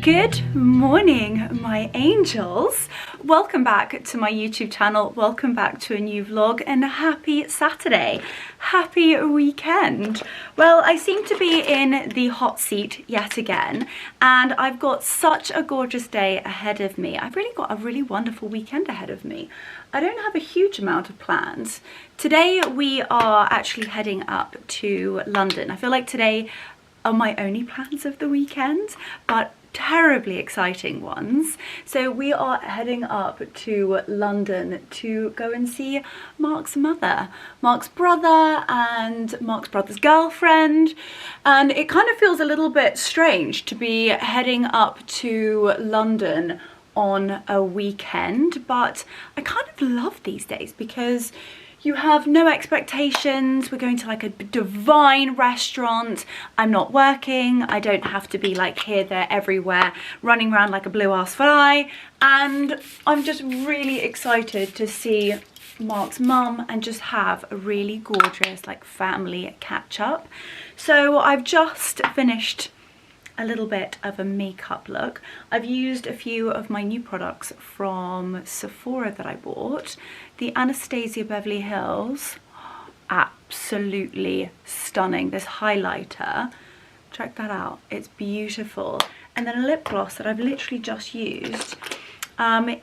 Good morning, my angels. Welcome back to my YouTube channel. Welcome back to a new vlog and happy Saturday. Happy weekend. Well, I seem to be in the hot seat yet again, and I've got such a gorgeous day ahead of me. I've really got a really wonderful weekend ahead of me. I don't have a huge amount of plans. Today we are actually heading up to London. I feel like today are my only plans of the weekend, but terribly exciting ones. So we are heading up to London to go and see Mark's mother, Mark's brother and Mark's brother's girlfriend, and it kind of feels a little bit strange to be heading up to London on a weekend, but I kind of love these days because you have no expectations. We're going to like a divine restaurant. I'm not working. I don't have to be like here, there, everywhere, running around like a blue ass fly. And I'm just really excited to see Mark's mum and just have a really gorgeous like family catch up. So I've just finished a little bit of a makeup look. I've used a few of my new products from Sephora that I bought. The Anastasia Beverly Hills, absolutely stunning. This highlighter, check that out, it's beautiful. And then a lip gloss that I've literally just used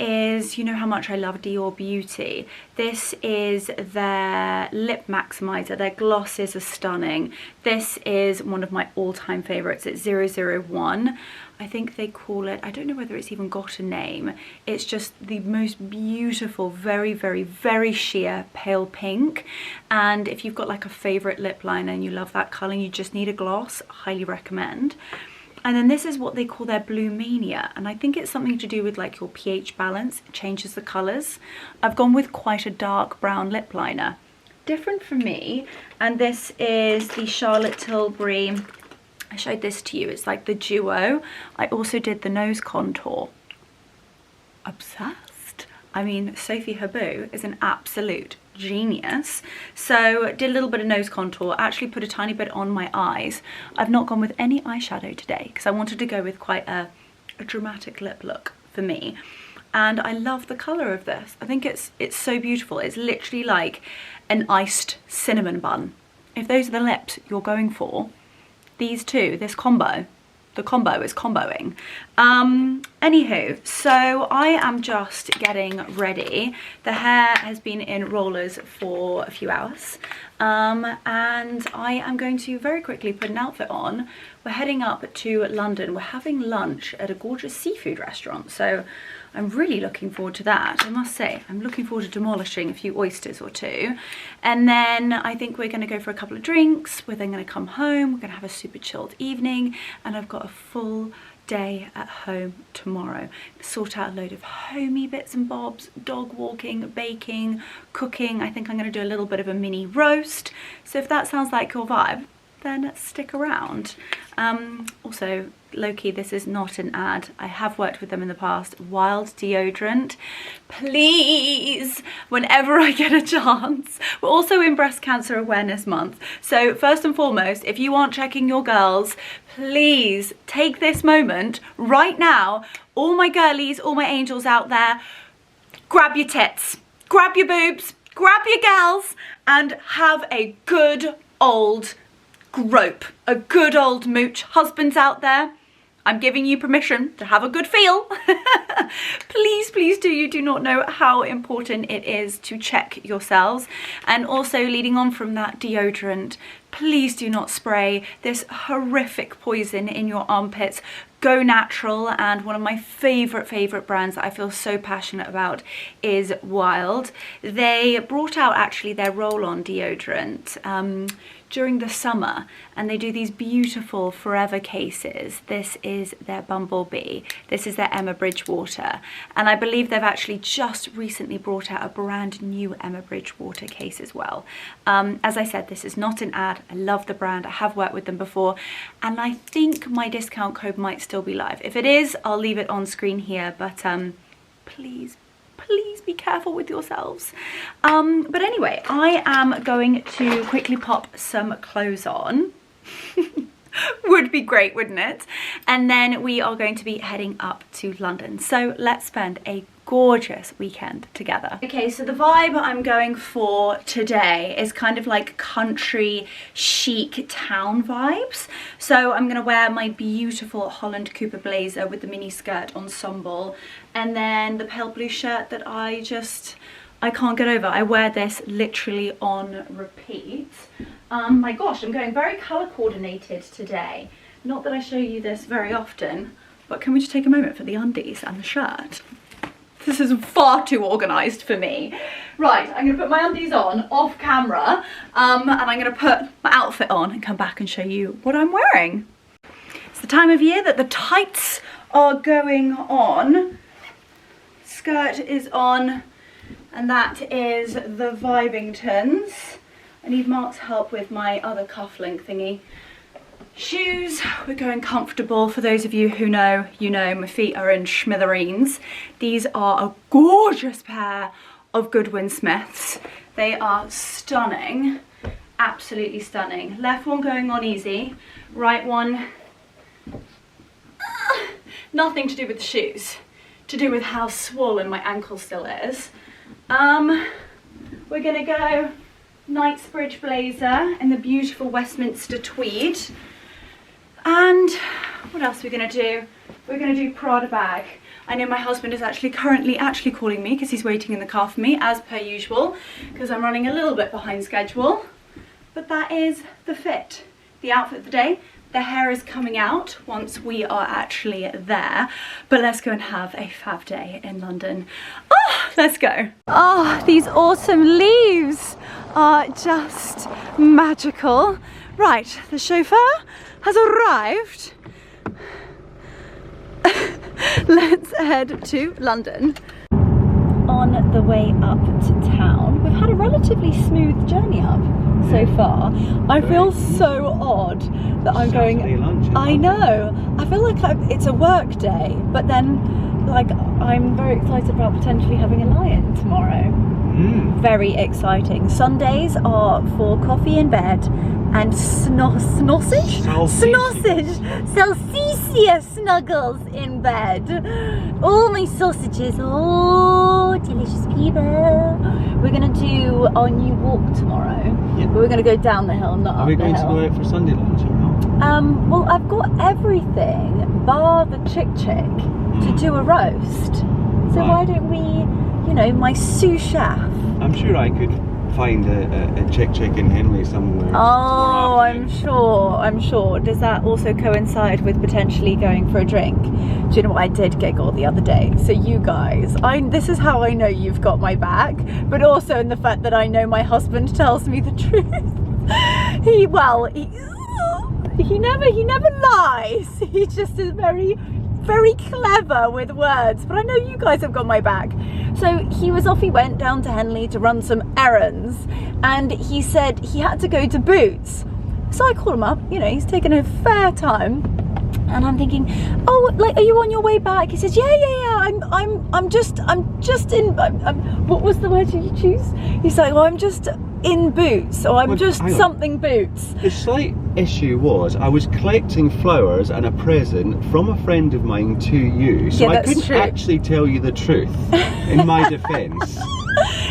is, you know how much I love Idyl Beauty. This is their lip maximizer. Their glosses are stunning. This is one of my all-time favorites. It's 001. I think they call it, I don't know whether it's even got a name. It's just the most beautiful, very, very, very sheer pale pink. And if you've got like a favorite lip liner and you love that color and you just need a gloss, highly recommend. And then this is what they call their Blue Mania, and I think it's something to do with like your pH balance. It changes the colours. I've gone with quite a dark brown lip liner, different for me. And this is the Charlotte Tilbury. I showed this to you. It's like the duo. I also did the nose contour. Obsessed. I mean, Sophie Haboo is an absolute genius. So did a little bit of nose contour, actually put a tiny bit on my eyes. I've not gone with any eyeshadow today because I wanted to go with quite a dramatic lip look for me. And I love the colour of this. I think it's so beautiful. It's literally like an iced cinnamon bun. If those are the lips you're going for, these two, this combo, the combo is comboing. Anywho, so I am just getting ready. The hair has been in rollers for a few hours, and I am going to very quickly put an outfit on. We're heading up to London. We're having lunch at a gorgeous seafood restaurant, so I'm really looking forward to that. I must say, I'm looking forward to demolishing a few oysters or two. And then I think we're gonna go for a couple of drinks. We're then gonna come home. We're gonna have a super chilled evening. And I've got a full day at home tomorrow. Sort out a load of homey bits and bobs, dog walking, baking, cooking. I think I'm gonna do a little bit of a mini roast. So if that sounds like your vibe, then stick around. Also, low-key, this is not an ad. I have worked with them in the past. Wild deodorant. Please, whenever I get a chance. We're also in Breast Cancer Awareness Month. So first and foremost, if you aren't checking your girls, please take this moment right now. All my girlies, all my angels out there, grab your tits, grab your boobs, grab your gals, and have a good old grope, a good old mooch. Husbands out there, I'm giving you permission to have a good feel. Please, please do. You do not know how important it is to check yourselves. And also, leading on from that deodorant, please do not spray this horrific poison in your armpits. Go natural. And one of my favorite brands that I feel so passionate about is Wild. They brought out actually their roll-on deodorant during the summer, and they do these beautiful forever cases. This is their Bumblebee, this is their Emma Bridgewater, and I believe they've actually just recently brought out a brand new Emma Bridgewater case as well. As I said, this is not an ad. I love the brand. I have worked with them before, and I think my discount code might still be live. If it is, I'll leave it on screen here, but please be careful with yourselves. But anyway, I am going to quickly pop some clothes on. Would be great, wouldn't it? And then we are going to be heading up to London. So let's spend a gorgeous weekend together. Okay, so the vibe I'm going for today is kind of like country chic town vibes. So I'm gonna wear my beautiful Holland Cooper blazer with the mini skirt ensemble, and then the pale blue shirt that I can't get over. I wear this literally on repeat. My gosh, I'm going very color coordinated today. Not that I show you this very often, but can we just take a moment for the undies and the shirt? This is far too organized for me. Right, I'm gonna put my undies on off camera, and I'm gonna put my outfit on and come back and show you what I'm wearing. It's the time of year that the tights are going on. Skirt is on, and that is the Vibingtons. I need Mark's help with my other cufflink thingy. Shoes, we're going comfortable. For those of you who know, you know, my feet are in smithereens. These are a gorgeous pair of Goodwin Smiths. They are stunning, absolutely stunning. Left one going on easy, right one, nothing to do with the shoes, to do with how swollen my ankle still is. We're gonna go Knightsbridge blazer in the beautiful Westminster tweed. And what else are we gonna do? We're gonna do Prada bag. I know my husband is currently calling me because he's waiting in the car for me, as per usual, because I'm running a little bit behind schedule. But that is the fit, the outfit of the day. The hair is coming out once we are actually there. But let's go and have a fab day in London. Oh, let's go. Oh, these autumn leaves are just magical. Right, the chauffeur has arrived. Let's head to London. On the way up to town, we've had a relatively smooth journey up so far. I feel so odd that I'm going. Lunch, I know. I feel like it's a work day, but then like I'm very excited about potentially having a lie-in tomorrow. Very exciting. Sundays are for coffee in bed and sausage snuggles in bed. All my sausages. Oh, delicious people. We're gonna do our new walk tomorrow. Yep. We're gonna go down the hill, not up the hill. Are we going to go out for Sunday lunch or not? Well, I've got everything bar the chick to do a roast. So why don't we, you know, my sous chef. I'm sure I could find a chick in Henley somewhere. Oh, I'm sure. Does that also coincide with potentially going for a drink? Do you know what, I did giggle the other day. So you guys, this is how I know you've got my back, but also in the fact that I know my husband tells me the truth. He never lies. He just is very, very clever with words, but I know you guys have got my back. So he went down to Henley to run some errands, and he said he had to go to Boots. So I called him up, you know, he's taken a fair time, and I'm thinking, oh, like, are you on your way back? He says, yeah, I'm just in, what was the word you choose? He's like, well, I'm just in Boots, or I'm just something Boots. The slight issue was I was collecting flowers and a present from a friend of mine to you, so I couldn't actually tell you the truth in my defence.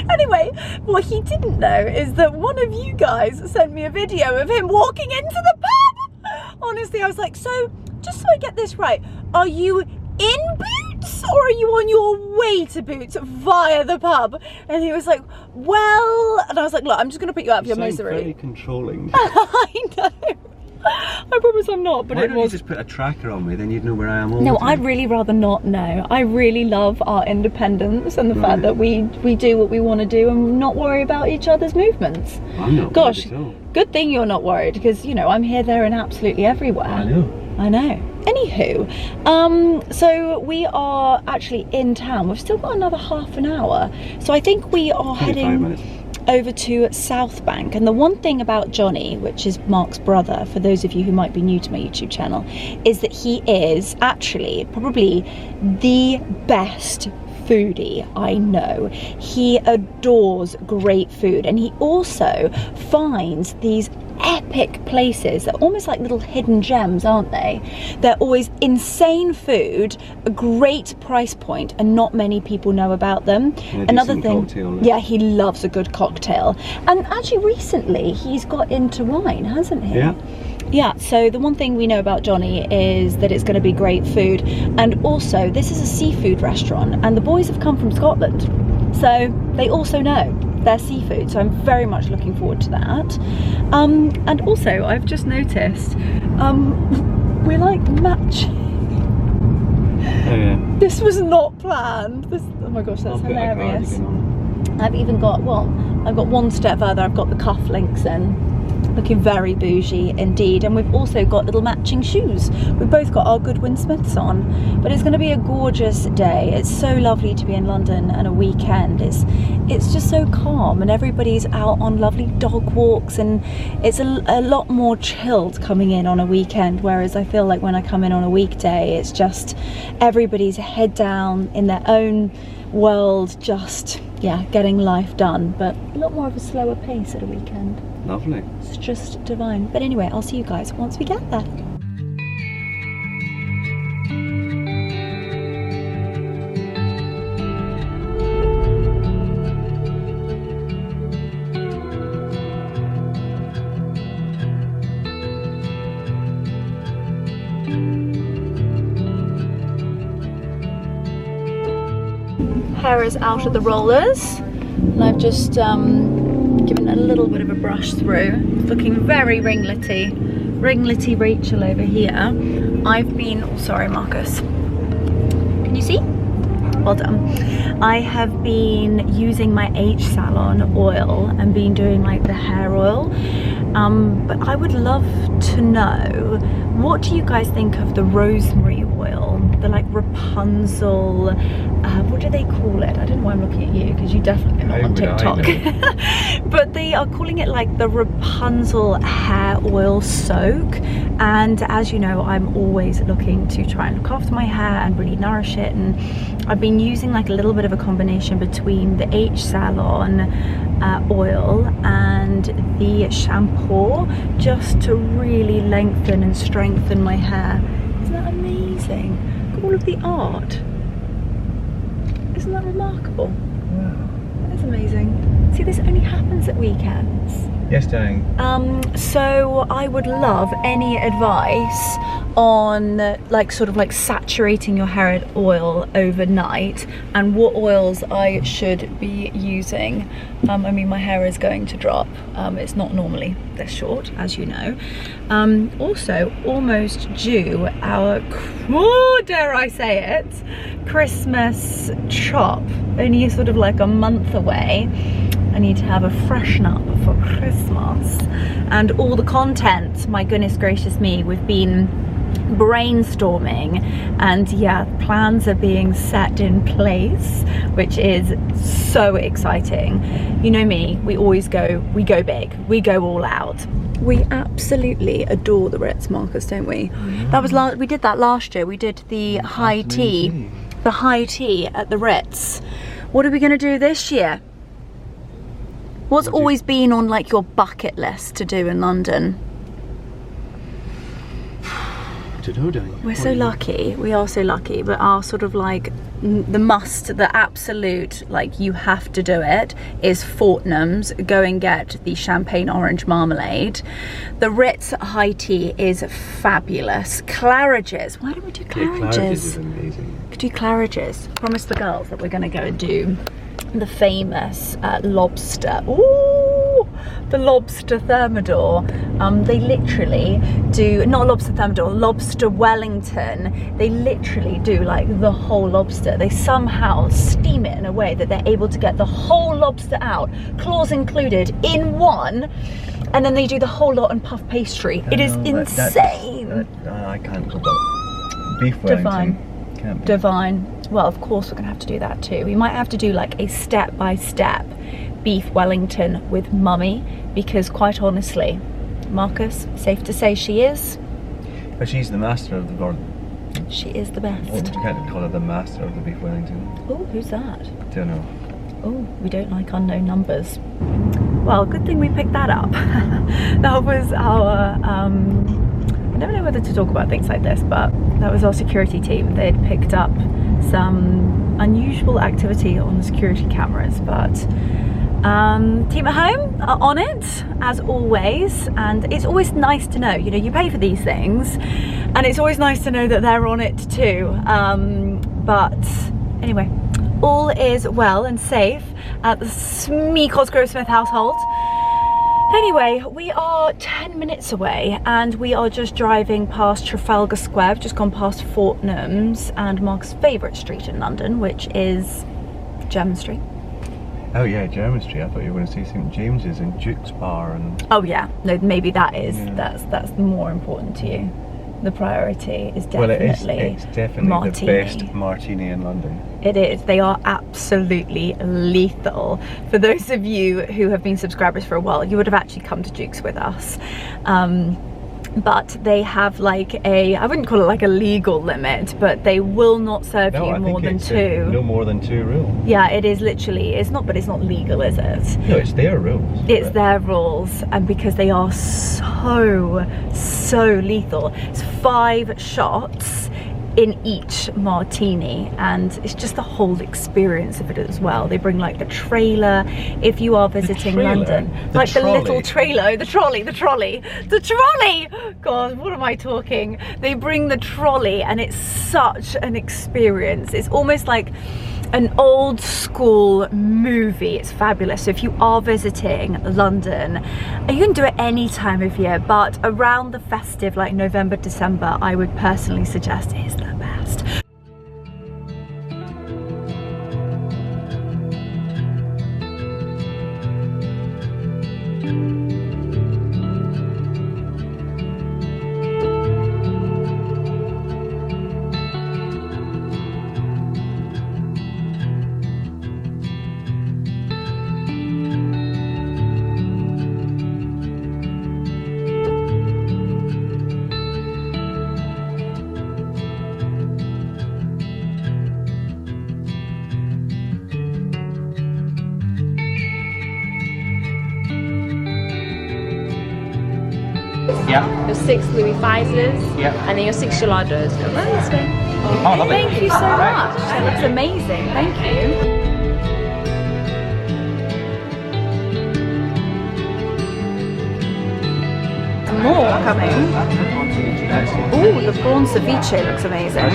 Anyway, what he didn't know is that one of you guys sent me a video of him walking into the pub. Honestly, I was like, so just so I get this right, are you in Boots or are you on your way to Boots via the pub? And he was like, well, and I was like, look, I'm just going to put you out of your misery. Very controlling. I know. I promise I'm not, but why don't you just put a tracker on me, then you'd know where I am all the time. I'd really rather not know. I really love our independence and the fact that we do what we want to do and not worry about each other's movements. I'm not worried at all. Good thing you're not worried, because, you know, I'm here, there and absolutely everywhere. I know. Anywho, so we are actually in town. We've still got another half an hour. So I think we are heading over to South Bank. And the one thing about Johnny, which is Mark's brother, for those of you who might be new to my YouTube channel, is that he is actually probably the best foodie I know. He adores great food, and he also finds these epic places. They're almost like little hidden gems, aren't they? They're always insane food, a great price point, and not many people know about them. Another thing, yeah, he loves a good cocktail. And actually recently he's got into wine, hasn't he? Yeah. Yeah, so the one thing we know about Johnny is that it's going to be great food, and also this is a seafood restaurant, and the boys have come from Scotland, so they also know their seafood, so I'm very much looking forward to that. And also I've just noticed we like matching. Oh yeah. This was not planned. Oh my gosh, that's hilarious. I've even got, well, I've got one step further, I've got the cufflinks in. Looking very bougie indeed, and we've also got little matching shoes. We've both got our Goodwin Smiths on, but it's going to be a gorgeous day. It's so lovely to be in London and a weekend. It's just so calm, and everybody's out on lovely dog walks, and it's a lot more chilled coming in on a weekend, whereas I feel like when I come in on a weekday, it's just everybody's head down in their own world, just, yeah, getting life done, but a lot more of a slower pace at a weekend. Lovely. It's just divine. But anyway, I'll see you guys once we get there. Hair is out of the rollers, and I've just given a little bit of a brush through. It's looking very ringlety Rachel over here. I've been, oh sorry Marcus, can you see? Well done. I have been using my H Salon oil and been doing like the hair oil, but I would love to know, what do you guys think of the rosemary oil, the like Rapunzel, what do they call it? I don't know why I'm looking at you, because you definitely not on TikTok. But they are calling it like the Rapunzel hair oil soak, and as you know, I'm always looking to try and look after my hair and really nourish it, and I've been using like a little bit of a combination between the H Salon oil and the shampoo, just to really lengthen and strengthen my hair. Isn't that amazing? Look at all of the art. Isn't that remarkable? Wow. That is amazing. See, this only happens at weekends. Yes, darling. So I would love any advice on like sort of like saturating your hair in oil overnight, and what oils I should be using. I mean, my hair is going to drop. It's not normally this short, as you know. Also, almost due our, oh, dare I say it, Christmas chop. Only sort of like a month away. I need to have a freshen up for Christmas. And all the content, my goodness gracious me, we've been brainstorming, and yeah, plans are being set in place, which is so exciting. You know me, we go big, we go all out. We absolutely adore the Ritz, Marcus, don't we? Mm. That was we did that last year. We did the high tea at the Ritz. What are we going to do this year? What's always been on like your bucket list to do in London? We're so lucky, we are so lucky, but our sort of like the absolute, like you have to do it, is Fortnum's. Go and get the champagne orange marmalade. The Ritz high tea is fabulous. Claridge's, why don't we do Claridge's? Yeah, Claridge's is amazing. Could do Claridge's. Promise the girls that we're gonna go and do the famous lobster. Ooh, the lobster thermidor. They literally do, not lobster thermidor, lobster Wellington. They literally do like the whole lobster. They somehow steam it in a way that they're able to get the whole lobster out, claws included, in one, and then they do the whole lot on puff pastry. It is insane. I can't go back. Beef Wellington. Divine. Divine. Well, of course we're gonna have to do that too. We might have to do like a step-by-step beef Wellington with Mummy, because quite honestly, Marcus, safe to say she is. But she's the master of the garden. She is the best. Well, you can't call her the master of the beef Wellington. Oh, who's that? Don't know. Oh, we don't like unknown numbers. Well, good thing we picked that up. That was our, I never know whether to talk about things like this, but that was our security team. They'd picked up some unusual activity on the security cameras, but team at home are on it as always, and it's always nice to know, you know, you pay for these things and it's always nice to know that they're on it too. But anyway, all is well and safe at the Smee Cosgrove Smith household. Anyway, we are 10 minutes away and we are just driving past Trafalgar Square. We've just gone past Fortnum's and Mark's favourite street in London, which is Jermyn Street. Oh yeah, Jermyn Street. I thought you were going to see St James's and Duke's Bar and... Oh yeah, no, maybe that is, that's more important to you. The priority is definitely it's definitely martini. the best martini in London. It is. They are absolutely lethal. For those of you who have been subscribers for a while, you would have actually come to Duke's with us. But they have like a, I wouldn't call it like a legal limit, but they will not serve you more than two. No more than 2 rules. Yeah, it is literally, it's not, but it's not legal, is it? No, it's their rules. It's their rules, and because they are so lethal. It's 5 shots in each martini, and it's just the whole experience of it as well. They bring like the trailer if you are visiting London, like the little trailer, the trolley. God, what am I talking? They bring the trolley and it's such an experience. It's almost like an old school movie. It's fabulous. So if you are visiting London, and you can do it any time of year, but around the festive, like November, December, I would personally suggest it is the best. Yeah. Your 6 Louis Feisers. Yeah. And then your 6 gelatos. Oh, lovely. Thank you so much. That looks amazing. Thank you. More coming. Ooh, the prawn ceviche looks amazing.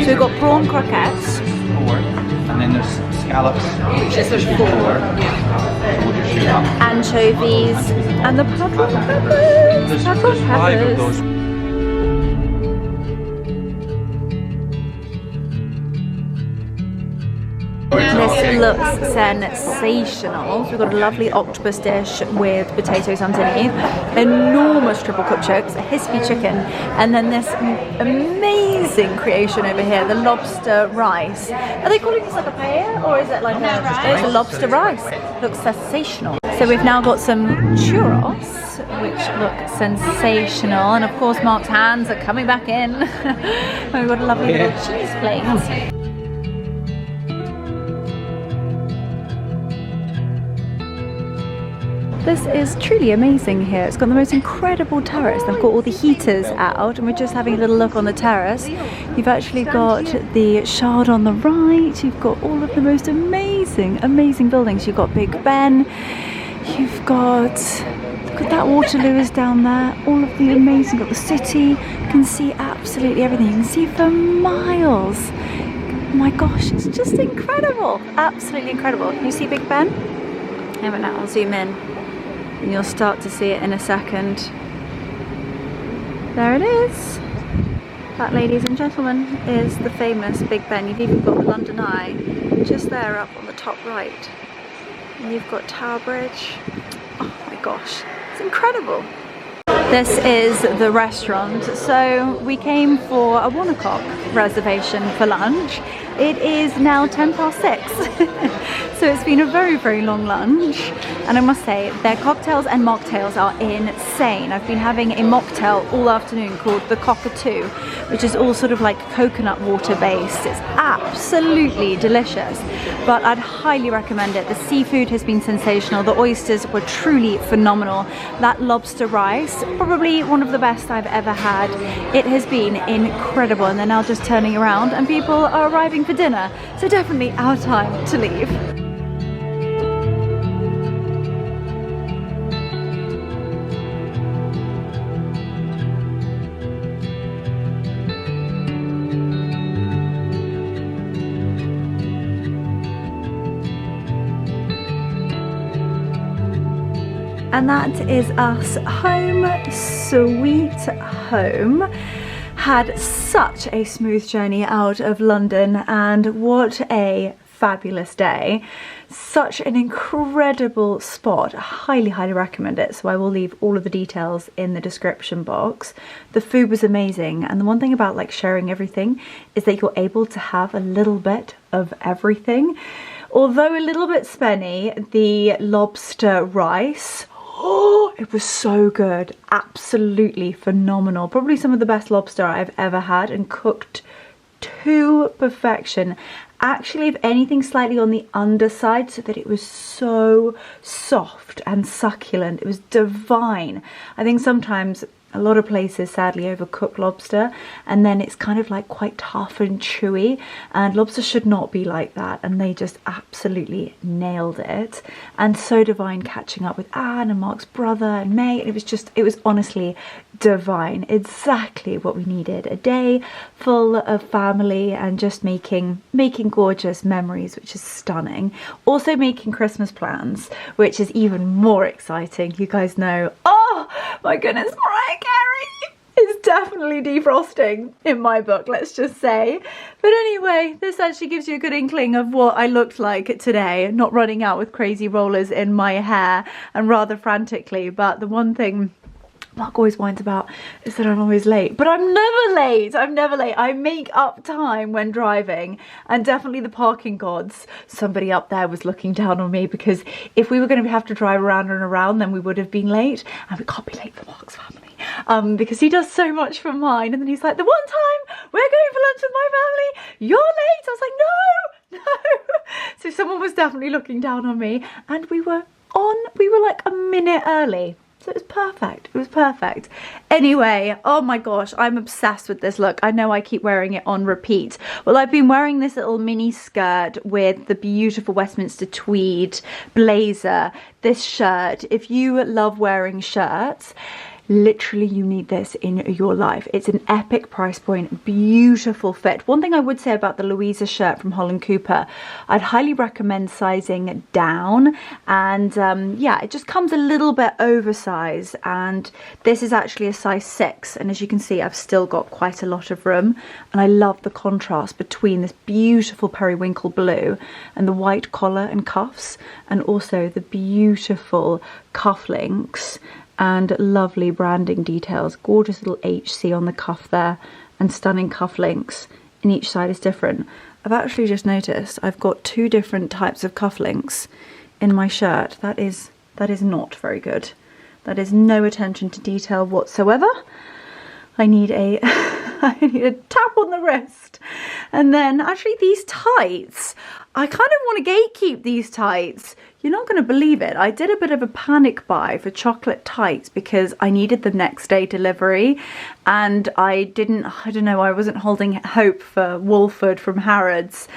So we've got prawn croquettes. 4, and then there's scallops, which is 4. So we'll just shoot up. Anchovies and the purple peppers. There's 5 of those. This looks sensational. So we've got a lovely octopus dish with potatoes underneath, enormous triple cooked chokes, a hispy chicken, and then this amazing creation over here, the lobster rice. Are they calling this like a paella, or is it like it's a lobster rice? Looks sensational. So we've now got some churros, which look sensational, and of course Mark's hands are coming back in. We've got a lovely little cheese plate. This is truly amazing here. It's got the most incredible terrace. They've got all the heaters out and we're just having a little look on the terrace. You've actually got the Shard on the right. You've got all of the most amazing buildings. You've got Big Ben. You've got that Waterloo is down there. All of the amazing, got the city. You can see absolutely everything. You can see for miles. Oh my gosh, it's just incredible. Absolutely incredible. Can you see Big Ben? Here, now I'll zoom in. And you'll start to see it in a second. There it is. That, ladies and gentlemen, is the famous Big Ben. You've even got the London Eye just there up on the top right. And you've got Tower Bridge. Oh my gosh, it's incredible. This is the restaurant. So we came for a 1 o'clock reservation for lunch. It is now 6:10. So it's been a very, very long lunch, and I must say their cocktails and mocktails are insane. I've been having a mocktail all afternoon called the Cockatoo, which is all sort of like coconut water based. It's absolutely delicious, but I'd highly recommend it. The seafood has been sensational. The oysters were truly phenomenal. That lobster rice, probably one of the best I've ever had. It has been incredible, and they're now just turning around and people are arriving for dinner. So definitely our time to leave. And that is us home, sweet home. Had such a smooth journey out of London, and what a fabulous day. Such an incredible spot. Highly, highly recommend it. So I will leave all of the details in the description box. The food was amazing, and the one thing about like sharing everything is that you're able to have a little bit of everything. Although a little bit spenny, the lobster rice, oh, it was so good. Absolutely phenomenal. Probably some of the best lobster I've ever had, and cooked to perfection. Actually, if anything, slightly on the underside, so that it was so soft and succulent. It was divine. I think sometimes a lot of places sadly overcook lobster, and then it's kind of like quite tough and chewy, and lobster should not be like that, and they just absolutely nailed it. And so divine catching up with Anne and Mark's brother and May. It was honestly divine. Exactly what we needed. A day full of family and just making gorgeous memories, which is stunning. Also making Christmas plans, which is even more exciting. You guys know, oh my goodness, Mariah Carey is definitely defrosting in my book, let's just say. But anyway, this actually gives you a good inkling of what I looked like today, not running out with crazy rollers in my hair and rather frantically. But the one thing Mark always whines about is that I'm always late, but I'm never late. I'm never late. I make up time when driving, and definitely the parking gods. Somebody up there was looking down on me, because if we were going to have to drive around and around, then we would have been late, and we can't be late for Mark's family because he does so much for mine. And then he's like, the one time we're going for lunch with my family, you're late. I was like, no. So someone was definitely looking down on me, and we were like a minute early. So it was perfect. It was perfect. Anyway, oh my gosh, I'm obsessed with this look. I know I keep wearing it on repeat. Well, I've been wearing this little mini skirt with the beautiful Westminster tweed blazer, this shirt. If you love wearing shirts, literally you need this in your life. It's an epic price point, beautiful fit. One thing I would say about the Louisa shirt from Holland Cooper, I'd highly recommend sizing down, and yeah, it just comes a little bit oversized, and this is actually a size 6, and as you can see, I've still got quite a lot of room. And I love the contrast between this beautiful periwinkle blue and the white collar and cuffs, and also the beautiful cufflinks and lovely branding details. Gorgeous little HC on the cuff there, and stunning cufflinks, and each side is different. I've actually just noticed I've got 2 different types of cufflinks in my shirt. That is not very good. That is no attention to detail whatsoever. I need a I need a tap on the wrist. And then actually these tights, I kind of want to gatekeep these tights. You're not going to believe it. I did a bit of a panic buy for chocolate tights because I needed the next day delivery, and I don't know, I wasn't holding hope for Wolford from Harrods.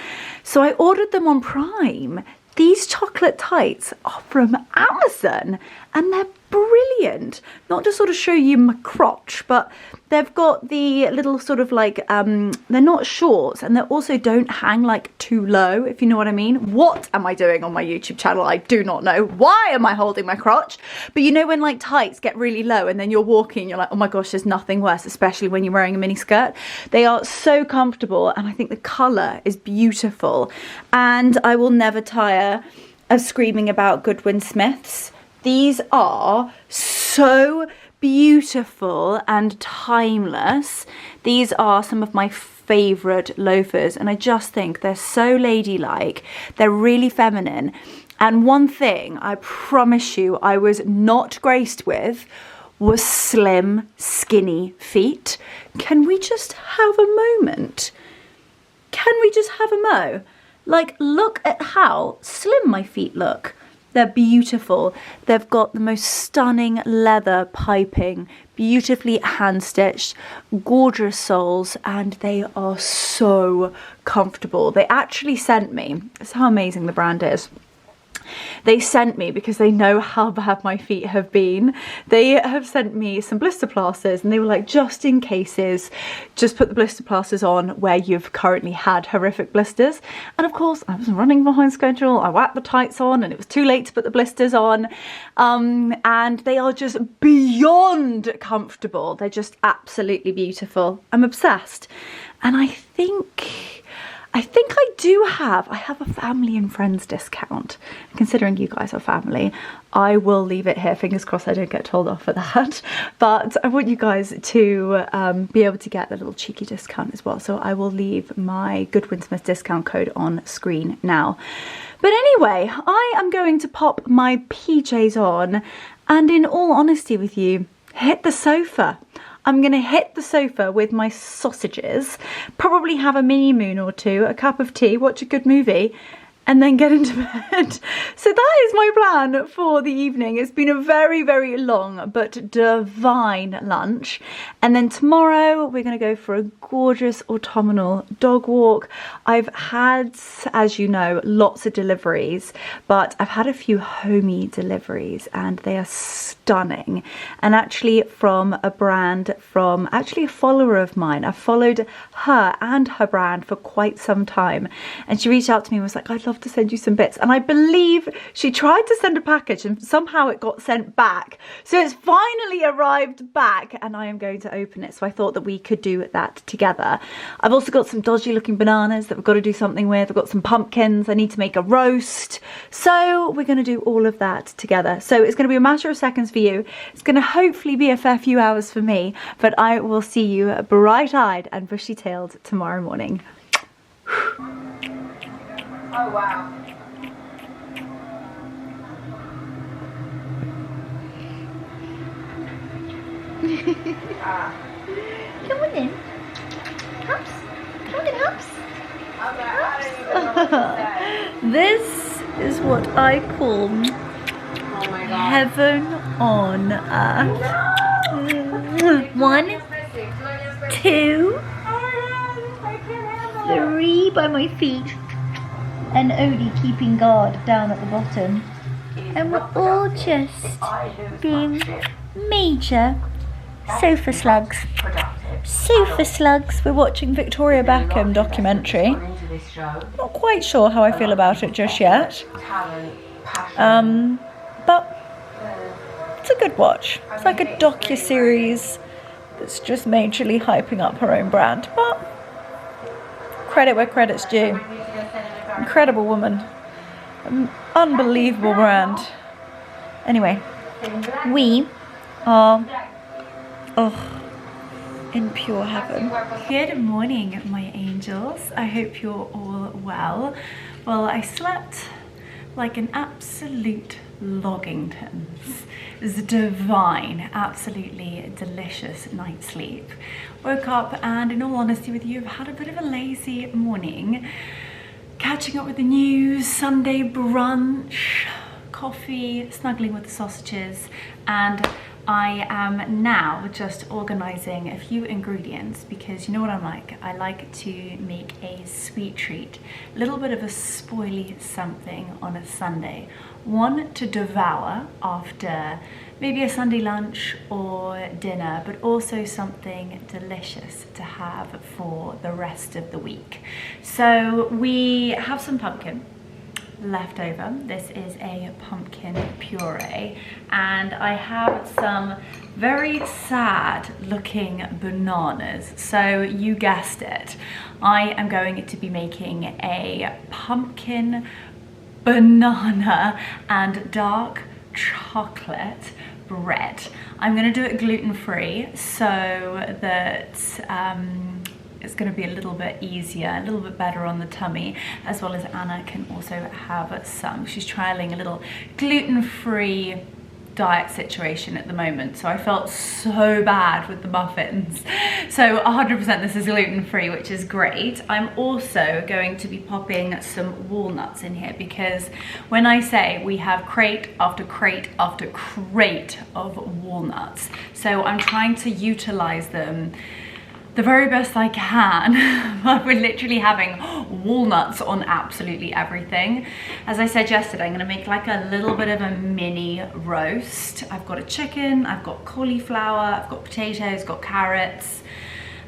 So I ordered them on Prime. These chocolate tights are from Amazon, and they're brilliant. Not to sort of show you my crotch, but they've got the little sort of like, they're not shorts, and they also don't hang like too low, if you know what I mean. What am I doing on my YouTube channel? I do not know. Why am I holding my crotch? But you know when like tights get really low and then you're walking, you're like, oh my gosh, there's nothing worse, especially when you're wearing a mini skirt. They are so comfortable, and I think the colour is beautiful. And I will never tire of screaming about Goodwin Smiths. These are so beautiful and timeless. These are some of my favorite loafers, and I just think they're so ladylike. They're really feminine. And one thing I promise you I was not graced with was slim, skinny feet. Can we just have a moment? Can we just have a mo? Like, look at how slim my feet look. They're beautiful. They've got the most stunning leather piping, beautifully hand-stitched, gorgeous soles, and they are so comfortable. They actually sent me, that's how amazing the brand is. They sent me, because they know how bad my feet have been, they have sent me some blister plasters, and they were like, just in cases, just put the blister plasters on where you've currently had horrific blisters. And of course, I was running behind schedule. I whacked the tights on and it was too late to put the blisters on. And they are just beyond comfortable. They're just absolutely beautiful. I'm obsessed. And I think I have a family and friends discount. Considering you guys are family, I will leave it here. Fingers crossed I don't get told off for that. But I want you guys to be able to get the little cheeky discount as well. So I will leave my Goodwinsmith discount code on screen now. But anyway, I am going to pop my PJs on and, in all honesty with you, hit the sofa. I'm going to hit the sofa with my sausages, probably have a mini moon or two, a cup of tea, watch a good movie, and then get into bed. So that is my plan for the evening. It's been a very, very long but divine lunch. And then tomorrow we're going to go for a gorgeous autumnal dog walk. I've had, as you know, lots of deliveries, but I've had a few homey deliveries and they are stunning. And actually from a brand from actually a follower of mine. I've followed her and her brand for quite some time. And she reached out to me and was like, I'd love to send you some bits. And I believe she tried to send a package and somehow it got sent back. So it's finally arrived back and I am going to open it. So I thought that we could do that together. I've also got some dodgy looking bananas that we've got to do something with. I've got some pumpkins. I need to make a roast. So we're going to do all of that together. So it's going to be a matter of seconds for you. It's going to hopefully be a fair few hours for me, but I will see you bright-eyed and bushy-tailed tomorrow morning. Oh, wow. Come on in. Hops. Come on in, Hops. This is what I call heaven on earth. 1, 2, 3 by my feet. And Odie keeping guard down at the bottom. And we're all just being major sofa slugs. Sofa slugs. We're watching Victoria Beckham documentary. Not quite sure how I feel about it just yet. But it's a good watch. It's like a docu-series that's just majorly hyping up her own brand. But credit where credit's due. Incredible woman. Unbelievable brand. Anyway, we are in pure heaven. Good morning, my angels. I hope you're all well. Well, I slept like an absolute Loggingtons. It was a divine, absolutely delicious night's sleep. Woke up and, in all honesty with you, I've had a bit of a lazy morning. Catching up with the news, Sunday brunch, coffee, snuggling with the sausages, and I am now just organising a few ingredients because you know what I'm like. I like to make a sweet treat, a little bit of a spoily something on a Sunday. One to devour after maybe a Sunday lunch or dinner, but also something delicious to have for the rest of the week. So we have some pumpkin left over. This is a pumpkin puree, and I have some very sad looking bananas. So you guessed it, I am going to be making a pumpkin banana and dark chocolate bread. I'm going to do it gluten-free so that it's going to be a little bit easier, a little bit better on the tummy, as well as Anna can also have some. She's trialing a little gluten-free diet situation at the moment, so I felt so bad with the muffins. So 100% this is gluten-free, which is great. I'm also going to be popping some walnuts in here, because when I say we have crate after crate after crate of walnuts, so I'm trying to utilize them the very best I can. But we're literally having walnuts on absolutely everything. As I said yesterday, I'm gonna make like a little bit of a mini roast. I've got a chicken, I've got cauliflower, I've got potatoes, got carrots.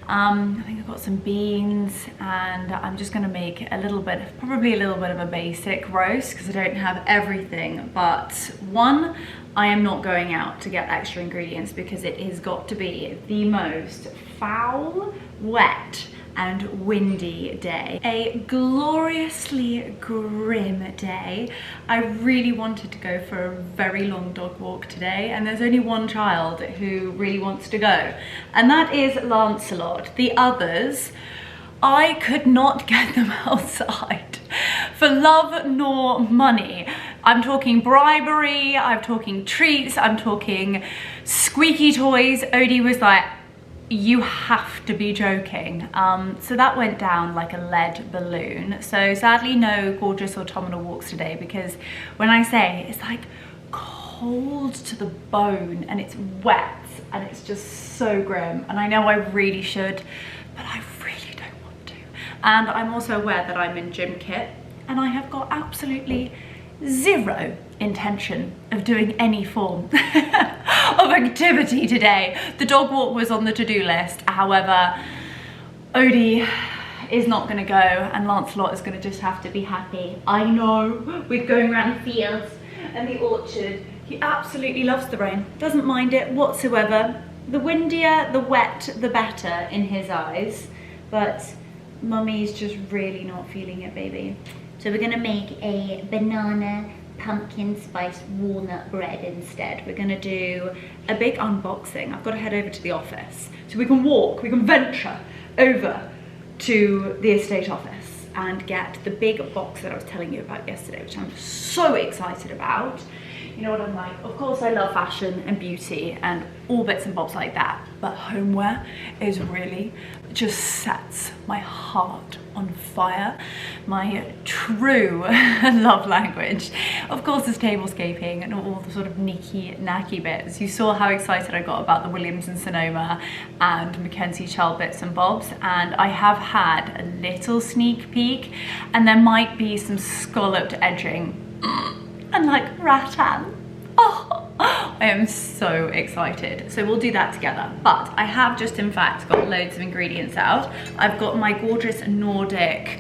I think I've got some beans, and I'm just gonna make a little bit, probably a little bit of a basic roast because I don't have everything. But one, I am not going out to get extra ingredients because it has got to be the most foul, wet and windy day. A gloriously grim day. I really wanted to go for a very long dog walk today, and there's only one child who really wants to go, and that is Lancelot. The others, I could not get them outside for love nor money. I'm talking bribery, I'm talking treats, I'm talking squeaky toys. Odie was like, you have to be joking. So that went down like a lead balloon. So sadly no gorgeous autumnal walks today, because when I say it's like cold to the bone and it's wet and it's just so grim, and I know I really should, but I really don't want to. And I'm also aware that I'm in gym kit and I have got absolutely zero intention of doing any form of activity today. The dog walk was on the to-do list. However, Odie is not going to go and Lancelot is going to just have to be happy. I know, with going around the fields and the orchard. He absolutely loves the rain, doesn't mind it whatsoever. The windier, the wet, the better in his eyes. But Mummy's just really not feeling it, baby. So we're gonna make a banana pumpkin spice walnut bread instead. We're gonna do a big unboxing. I've got to head over to the office so we can walk, we can venture over to the estate office and get the big box that I was telling you about yesterday, which I'm so excited about. You know what I'm like, of course I love fashion and beauty and all bits and bobs like that, but homeware is really just sets my heart on fire. My true love language, of course, is tablescaping and all the sort of knacky bits. You saw how excited I got about the Williams and Sonoma and Mackenzie Child bits and bobs, and I have had a little sneak peek, and there might be some scalloped edging and like rattan. Oh, I am so excited. So we'll do that together. But I have just in fact got loads of ingredients out. I've got my gorgeous Nordic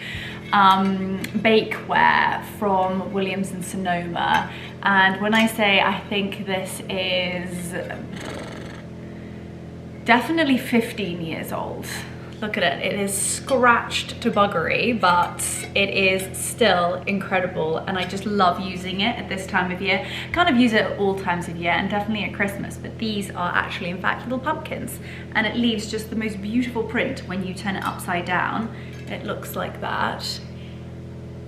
bakeware from Williams and Sonoma. And when I say I think this is definitely 15 years old. Look at it, it is scratched to buggery, but it is still incredible, and I just love using it at this time of year. Kind of use it at all times of year, and definitely at Christmas, but these are actually in fact little pumpkins, and it leaves just the most beautiful print when you turn it upside down. It looks like that.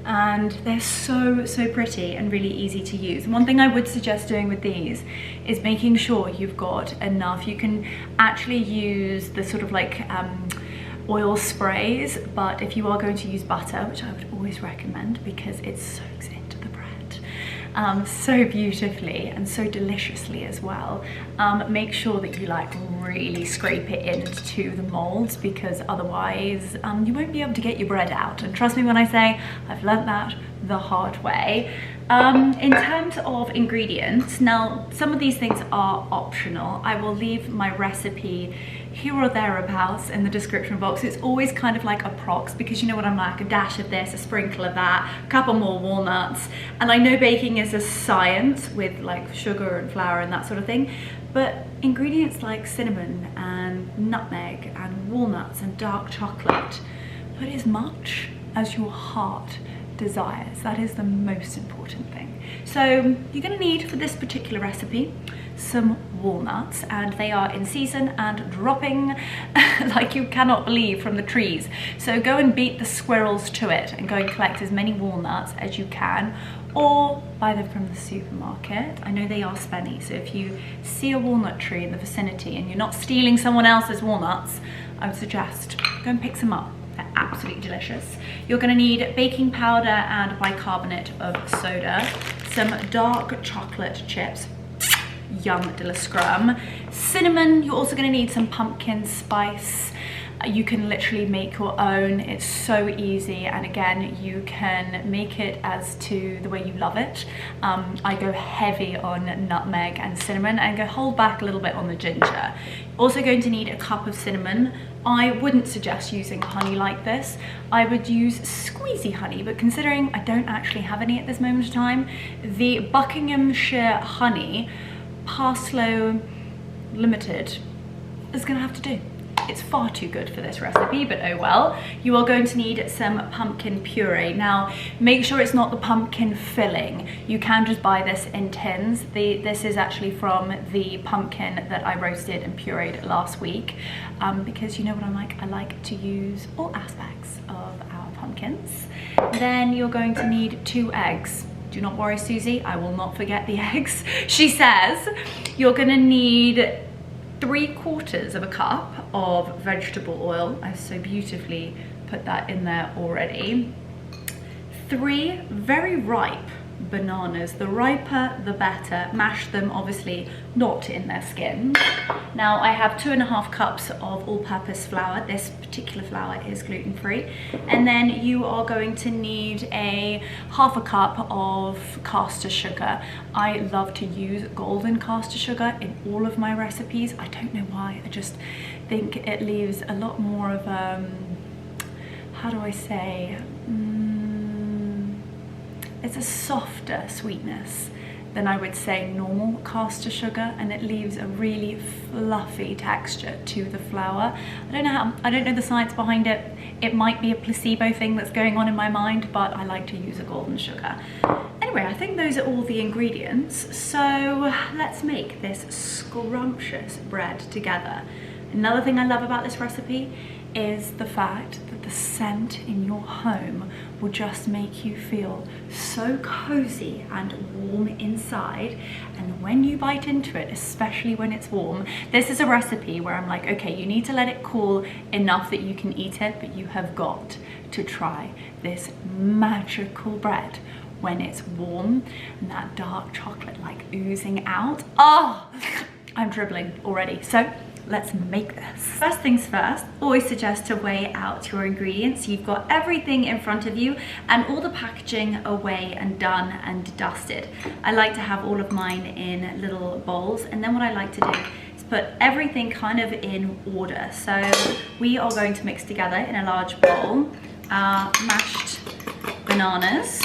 And they're so pretty and really easy to use. One thing I would suggest doing with these is making sure you've got enough. You can actually use the sort of like oil sprays, but if you are going to use butter, which I would always recommend because it soaks into the bread so beautifully and so deliciously as well, make sure that you like really scrape it into the molds, because otherwise you won't be able to get your bread out. And trust me when I say I've learnt that the hard way. In terms of ingredients, now some of these things are optional. I will leave my recipe here or thereabouts in the description box. It's always kind of like a prox, because you know what I'm like, a dash of this, a sprinkle of that, a couple more walnuts. And I know baking is a science with like sugar and flour and that sort of thing, but ingredients like cinnamon and nutmeg and walnuts and dark chocolate, put as much as your heart desires. That is the most important thing. So you're going to need for this particular recipe some walnuts, and they are in season and dropping like you cannot believe from the trees. So go and beat the squirrels to it and go and collect as many walnuts as you can, or buy them from the supermarket. I know they are spenny, so if you see a walnut tree in the vicinity and you're not stealing someone else's walnuts, I would suggest go and pick some up. They're absolutely delicious. You're going to need baking powder and bicarbonate of soda, some dark chocolate chips, yum de la scrum, cinnamon. You're also going to need some pumpkin spice. You can literally make your own. It's so easy, and again, you can make it as to the way you love it. I go heavy on nutmeg and cinnamon and go hold back a little bit on the ginger. Also going to need a cup of cinnamon. I wouldn't suggest using honey like this. I would use squeezy honey, but considering I don't actually have any at this moment in time, the Buckinghamshire honey Parslow Limited is gonna have to do. It's far too good for this recipe, but oh well. You are going to need some pumpkin puree. Now, make sure it's not the pumpkin filling. You can just buy this in tins. This is actually from the pumpkin that I roasted and pureed last week, because you know what I'm like? I like to use all aspects of our pumpkins. Then you're going to need 2 eggs. Do not worry, Susie, I will not forget the eggs. She says you're gonna need 3/4 of a cup of vegetable oil. I've so beautifully put that in there already. 3 very ripe bananas. The riper, the better. Mash them, obviously not in their skin. Now I have 2.5 cups of all-purpose flour. This particular flour is gluten-free. And then you are going to need a 1/2 cup of caster sugar. I love to use golden caster sugar in all of my recipes. I don't know why, I just think it leaves a lot more of how do I say, it's a softer sweetness than I would say normal caster sugar, and it leaves a really fluffy texture to the flour. I don't know the science behind it. It might be a placebo thing that's going on in my mind, but I like to use a golden sugar. Anyway, I think those are all the ingredients. So let's make this scrumptious bread together. Another thing I love about this recipe is the fact that the scent in your home will just make you feel so cozy and warm inside, and when you bite into it, especially when it's warm, this is a recipe where I'm like, okay, you need to let it cool enough that you can eat it, but you have got to try this magical bread when it's warm and that dark chocolate like oozing out. Oh, I'm dribbling already. So let's make this. First things first, always suggest to weigh out your ingredients. You've got everything in front of you and all the packaging away and done and dusted. I like to have all of mine in little bowls, and then what I like to do is put everything kind of in order. So we are going to mix together in a large bowl our mashed bananas.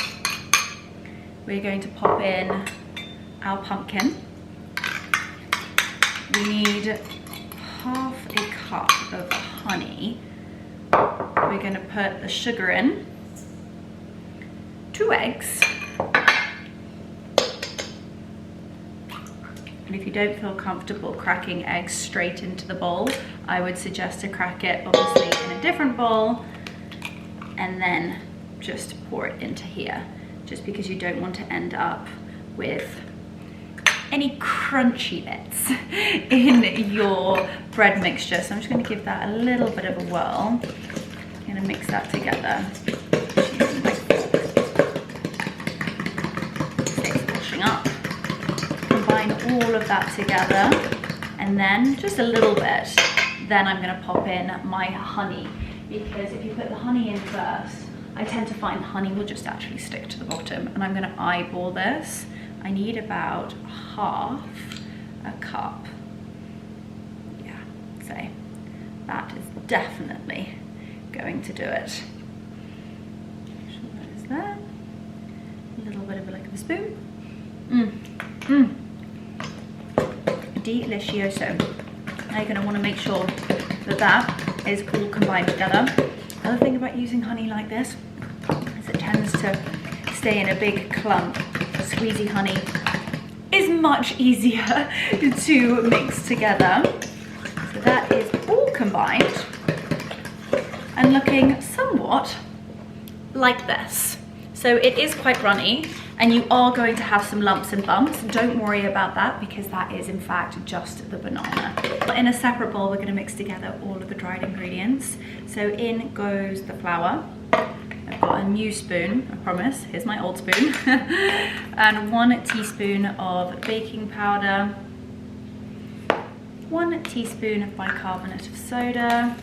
We're going to pop in our pumpkin. We need 1/2 a cup of honey. We're going to put the sugar in, 2 eggs, and if you don't feel comfortable cracking eggs straight into the bowl, I would suggest to crack it obviously in a different bowl and then just pour it into here, just because you don't want to end up with any crunchy bits in your bread mixture. So I'm just going to give that a little bit of a whirl. I'm going to mix that together. It's washing up. Combine all of that together, and then just a little bit. Then I'm going to pop in my honey, because if you put the honey in first, I tend to find honey will just actually stick to the bottom. And I'm going to eyeball this. I need about 1/2 a cup. Yeah, so that is definitely going to do it. Make sure that is there. A little bit of a lick of the spoon. Delicioso. Now you're going to want to make sure that that is all combined together. Another thing about using honey like this is it tends to stay in a big clump. squeezy honey is much easier to mix together. So that is all combined and looking somewhat like this. So it is quite runny, and you are going to have some lumps and bumps. Don't worry about that, because that is in fact just the banana. But in a separate bowl, we're going to mix together all of the dried ingredients. So in goes the flour. I've got a new spoon, I promise. Here's my old spoon. And 1 teaspoon of baking powder, 1 teaspoon of bicarbonate of soda,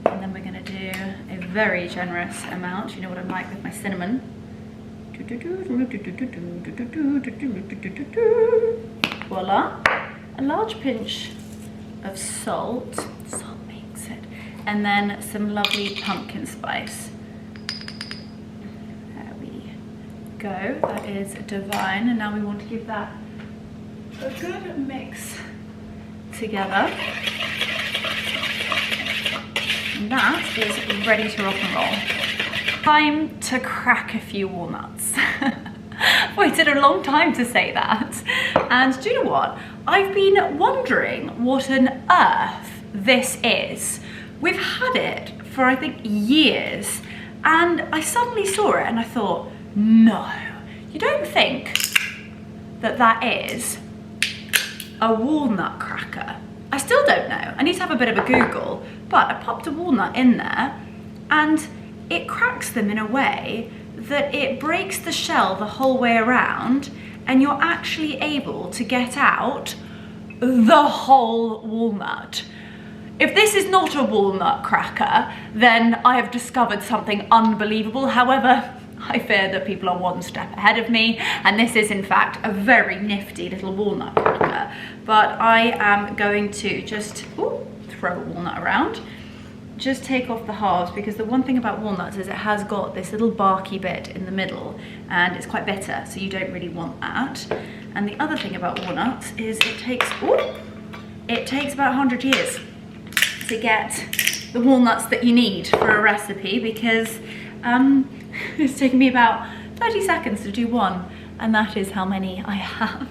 and then we're going to do a very generous amount. You know what I'm like with my cinnamon. Voila. A large pinch of salt. Salt makes it. And then some lovely pumpkin spice. There we go. That is divine. And now we want to give that a good mix together. And that is ready to rock and roll. Time to crack a few walnuts. Waited a long time to say that. And do you know what? I've been wondering what on earth this is. We've had it for, I think, years. And I suddenly saw it and I thought, no, you don't think that that is a walnut cracker? I still don't know. I need to have a bit of a Google, but I popped a walnut in there and it cracks them in a way that it breaks the shell the whole way around, and you're actually able to get out the whole walnut. If this is not a walnut cracker, then I have discovered something unbelievable. However, I fear that people are one step ahead of me, and this is in fact a very nifty little walnut cracker. But I am going to just throw a walnut around, just take off the halves, because the one thing about walnuts is it has got this little barky bit in the middle and it's quite bitter, so you don't really want that. And the other thing about walnuts is it takes about 100 years to get the walnuts that you need for a recipe, because it's taken me about 30 seconds to do one, and that is how many I have.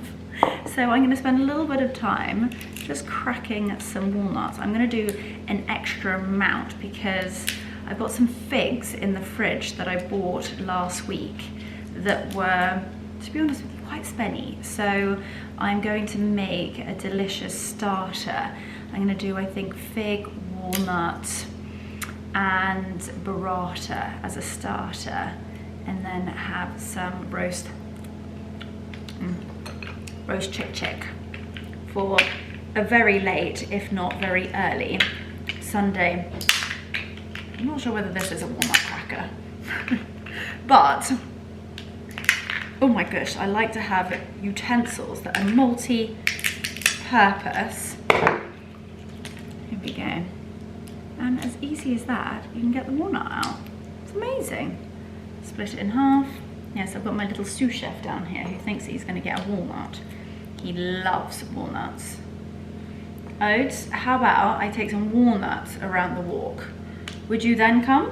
So I'm going to spend a little bit of time just cracking some walnuts. I'm going to do an extra amount because I've got some figs in the fridge that I bought last week that were, to be honest, quite spenny. So I'm going to make a delicious starter. I'm going to do, I think, fig, walnut and burrata as a starter, and then have some roast chick for a very late, if not very early, Sunday. I'm not sure whether this is a walnut cracker, but oh my gosh, I like to have utensils that are multi-purpose. Here we go. And as easy as that, you can get the walnut out. It's amazing. Split it in half. Yes, I've got my little sous chef down here who thinks he's going to get a walnut. He loves walnuts. Oats, how about I take some walnuts around the walk? Would you then come?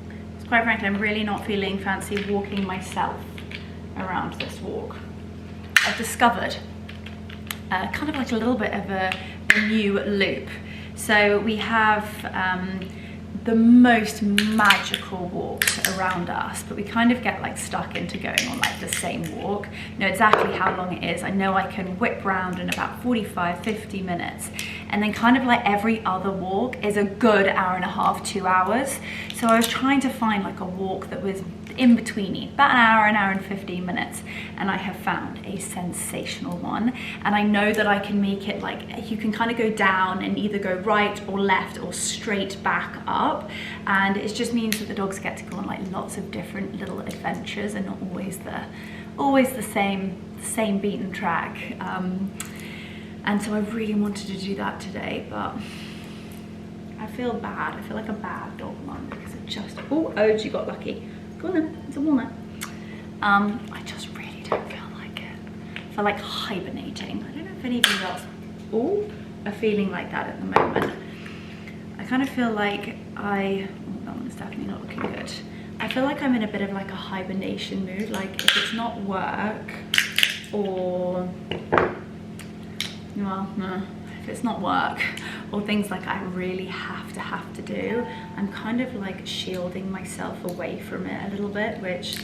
Because quite frankly, I'm really not feeling fancy walking myself around this walk. I've discovered kind of like a little bit of a new loop. So we have the most magical walks around us, but we kind of get like stuck into going on like the same walk. I know exactly how long it is. I know I can whip round in about 45-50 minutes, and then kind of like every other walk is a good hour and a half, 2 hours. So I was trying to find like a walk that was in between, about an hour and 15 minutes, and I have found a sensational one. And I know that I can make it like, you can kind of go down and either go right or left or straight back up, and it just means that the dogs get to go on like lots of different little adventures and not always the same beaten track. And so I really wanted to do that today, but I feel bad. I feel like a bad dog mum because it just, oh, Odes, you got lucky. Go on then, it's a walnut. I just really don't feel like it. I feel like hibernating. I don't know if any of you else are feeling like that at the moment. I kind of feel like that one is definitely not looking good. I feel like I'm in a bit of like a hibernation mood. Like if it's not work or, well, no, if it's not work or things like I really have to do, I'm kind of like shielding myself away from it a little bit, which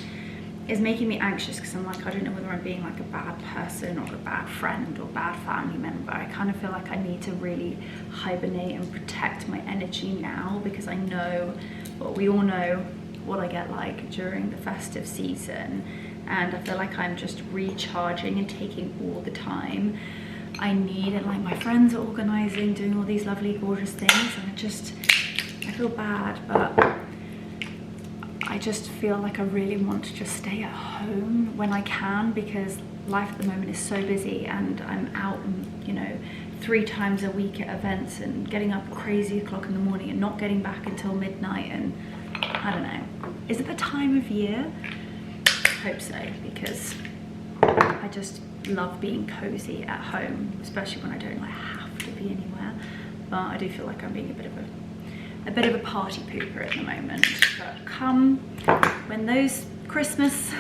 is making me anxious because I'm like, I don't know whether I'm being like a bad person or a bad friend or bad family member. I kind of feel like I need to really hibernate and protect my energy now, because I know, well, we all know what I get like during the festive season, and I feel like I'm just recharging and taking all the time I need, and like my friends are organizing, doing all these lovely gorgeous things, and I feel bad, but I just feel like I really want to just stay at home when I can, because life at the moment is so busy and I'm out, you know, 3 times a week at events and getting up crazy o'clock in the morning and not getting back until midnight, and I don't know. Is it the time of year? I hope so, because I just love being cozy at home, especially when I don't like have to be anywhere. But I do feel like I'm being a bit of a party pooper at the moment. But come when those Christmas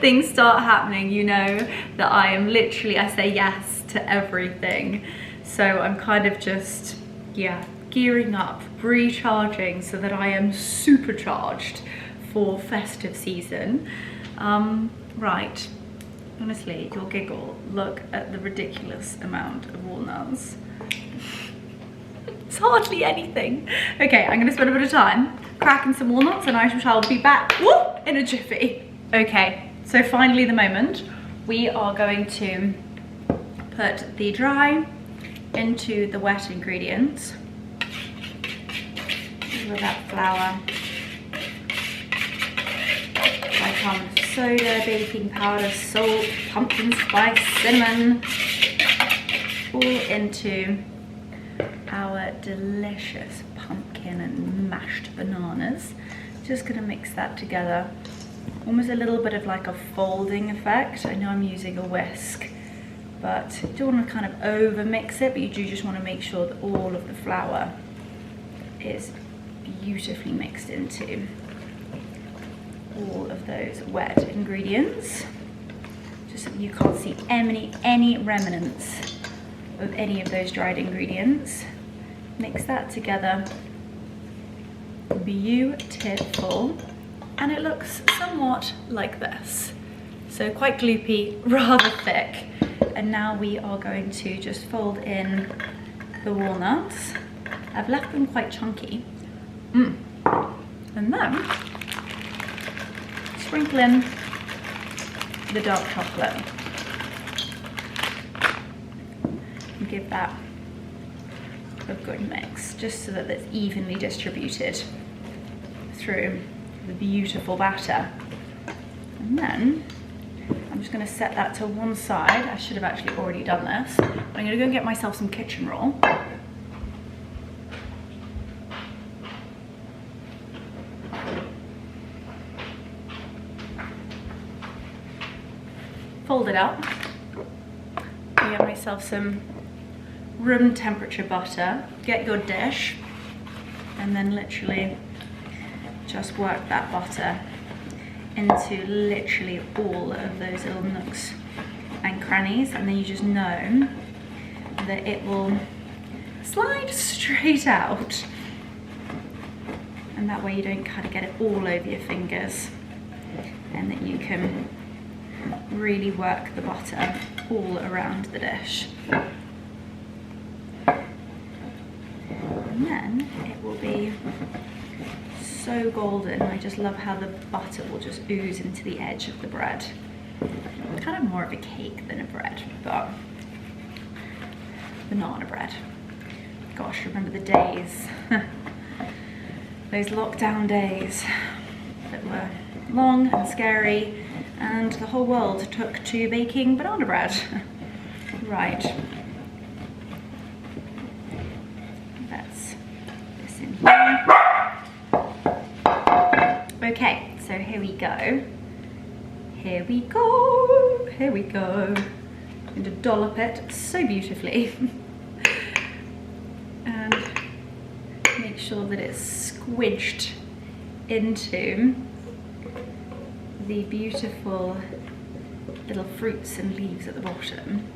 things start happening, you know that I am literally, I say yes to everything. So I'm kind of just, yeah, gearing up, recharging so that I am supercharged for festive season. Right, honestly, you'll giggle. Look at the ridiculous amount of walnuts. It's hardly anything. Okay, I'm gonna spend a bit of time cracking some walnuts and I shall be back in a jiffy. Okay, so finally the moment. We are going to put the dry into the wet ingredients. With that flour, bicarbonate soda, baking powder, salt, pumpkin spice, cinnamon, all into our delicious pumpkin and mashed bananas. Just gonna mix that together. Almost a little bit of like a folding effect. I know I'm using a whisk, but you don't want to kind of over mix it, but you do just want to make sure that all of the flour is beautifully mixed into all of those wet ingredients, just so that you can't see any remnants of any of those dried ingredients. Mix that together, beautiful, and it looks somewhat like this. So quite gloopy, rather thick. And now we are going to just fold in the walnuts. I've left them quite chunky. And then sprinkle in the dark chocolate and give that a good mix, just so that it's evenly distributed through the beautiful batter. And then I'm just going to set that to one side. I should have actually already done this. I'm going to go and get myself some kitchen roll. Fold it up. Get myself some room temperature butter. Get your dish and then literally just work that butter into literally all of those little nooks and crannies, and then you just know that it will slide straight out, and that way you don't kind of get it all over your fingers, and that you can really work the butter all around the dish. And then it will be so golden. I just love how the butter will just ooze into the edge of the bread. It's kind of more of a cake than a bread, but banana bread. Gosh, remember the days, those lockdown days that were long and scary, and the whole world took to baking banana bread. Right. That's this in here. Okay, so here we go. Here we go. Here we go. I'm going to dollop it so beautifully. And make sure that it's squidged into the beautiful little fruits and leaves at the bottom.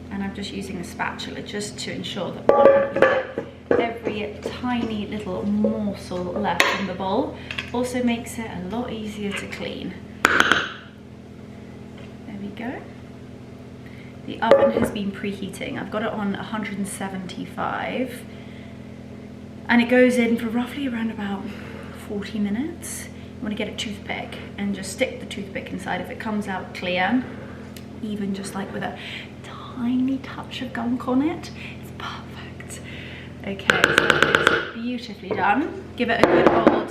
And I'm just using a spatula just to ensure that every tiny little morsel left in the bowl. Also makes it a lot easier to clean. There we go. The oven has been preheating. I've got it on 175 and it goes in for roughly around about 40 minutes. You want to get a toothpick and just stick the toothpick inside. If it comes out clear, even just like with a tiny touch of gunk on it, it's perfect. Okay, so it's beautifully done. Give it a good old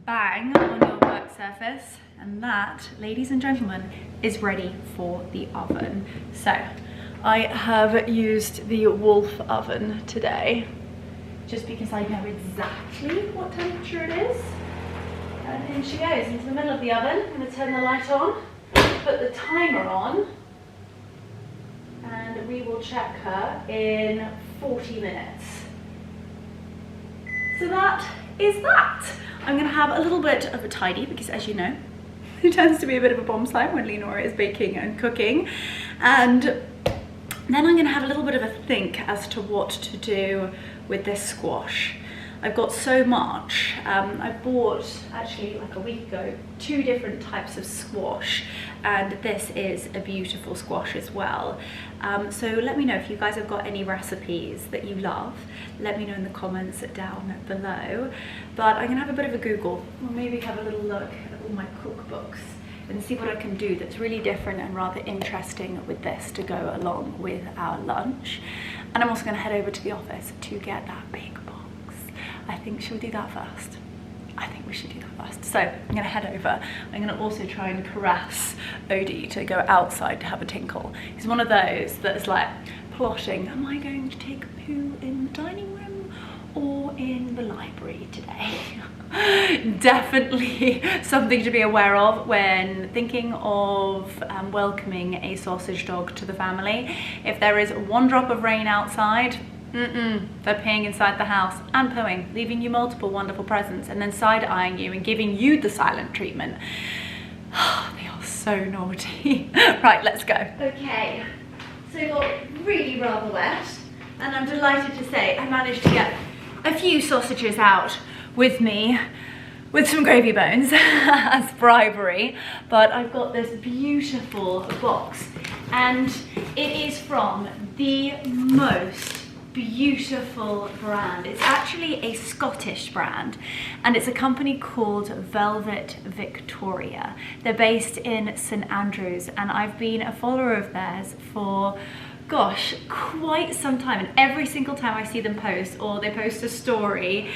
bang on your work surface, and that, ladies and gentlemen, is ready for the oven. So I have used the Wolf oven today just because I know exactly what temperature it is. And in she goes into the middle of the oven. I'm going to turn the light on, put the timer on, and we will check her in 40 minutes. So that is that. I'm going to have a little bit of a tidy because, as you know, it tends to be a bit of a bomb site when Leonora is baking and cooking. And then I'm going to have a little bit of a think as to what to do with this squash. I've got so much. I bought, actually like a week ago, 2 different types of squash, and this is a beautiful squash as well. So let me know if you guys have got any recipes that you love. Let me know in the comments down below. But I'm gonna have a bit of a Google, or maybe have a little look at all my cookbooks and see what I can do that's really different and rather interesting with this to go along with our lunch. And I'm also gonna head over to the office to get that big box. I think, should we do that first? I think we should do that first. So I'm gonna head over. I'm gonna also try and caress Odie to go outside to have a tinkle. He's one of those that's like plotting, am I going to take a poo in the dining room or in the library today? Definitely something to be aware of when thinking of welcoming a sausage dog to the family. If there is 1 drop of rain outside, they're peeing inside the house and pooing, leaving you multiple wonderful presents and then side-eyeing you and giving you the silent treatment. They are so naughty. Right, let's go. Okay, so it got really rather wet, and I'm delighted to say I managed to get a few sausages out with me with some gravy bones as bribery. But I've got this beautiful box, and it is from the most beautiful brand. It's actually a Scottish brand, and it's a company called Velvet Victoria. They're based in St Andrews, and I've been a follower of theirs for, gosh, quite some time. And every single time I see them post, or they post a story,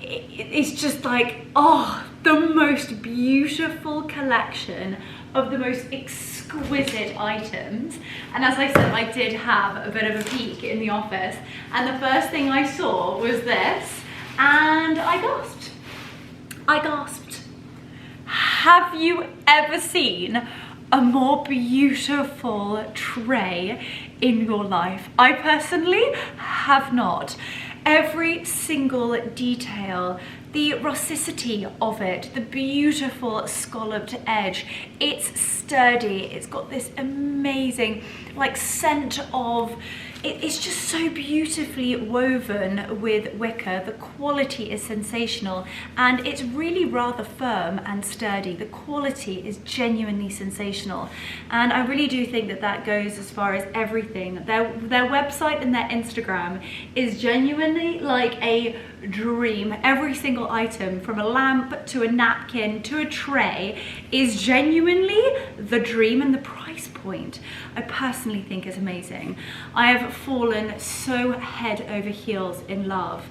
it's just like, oh, the most beautiful collection of the most exquisite items. And as I said, I did have a bit of a peek in the office, and the first thing I saw was this, and I gasped. I gasped. Have you ever seen a more beautiful tray in your life? I personally have not. Every single detail, the rusticity of it, the beautiful scalloped edge, it's sturdy, it's got this amazing like scent of, it's just so beautifully woven with wicker. The quality is sensational, and it's really rather firm and sturdy. The quality is genuinely sensational, and I really do think that that goes as far as everything. Their website and their Instagram is genuinely like a dream. Every single item, from a lamp to a napkin to a tray, is genuinely the dream, and the price point I personally think is amazing. I have fallen so head over heels in love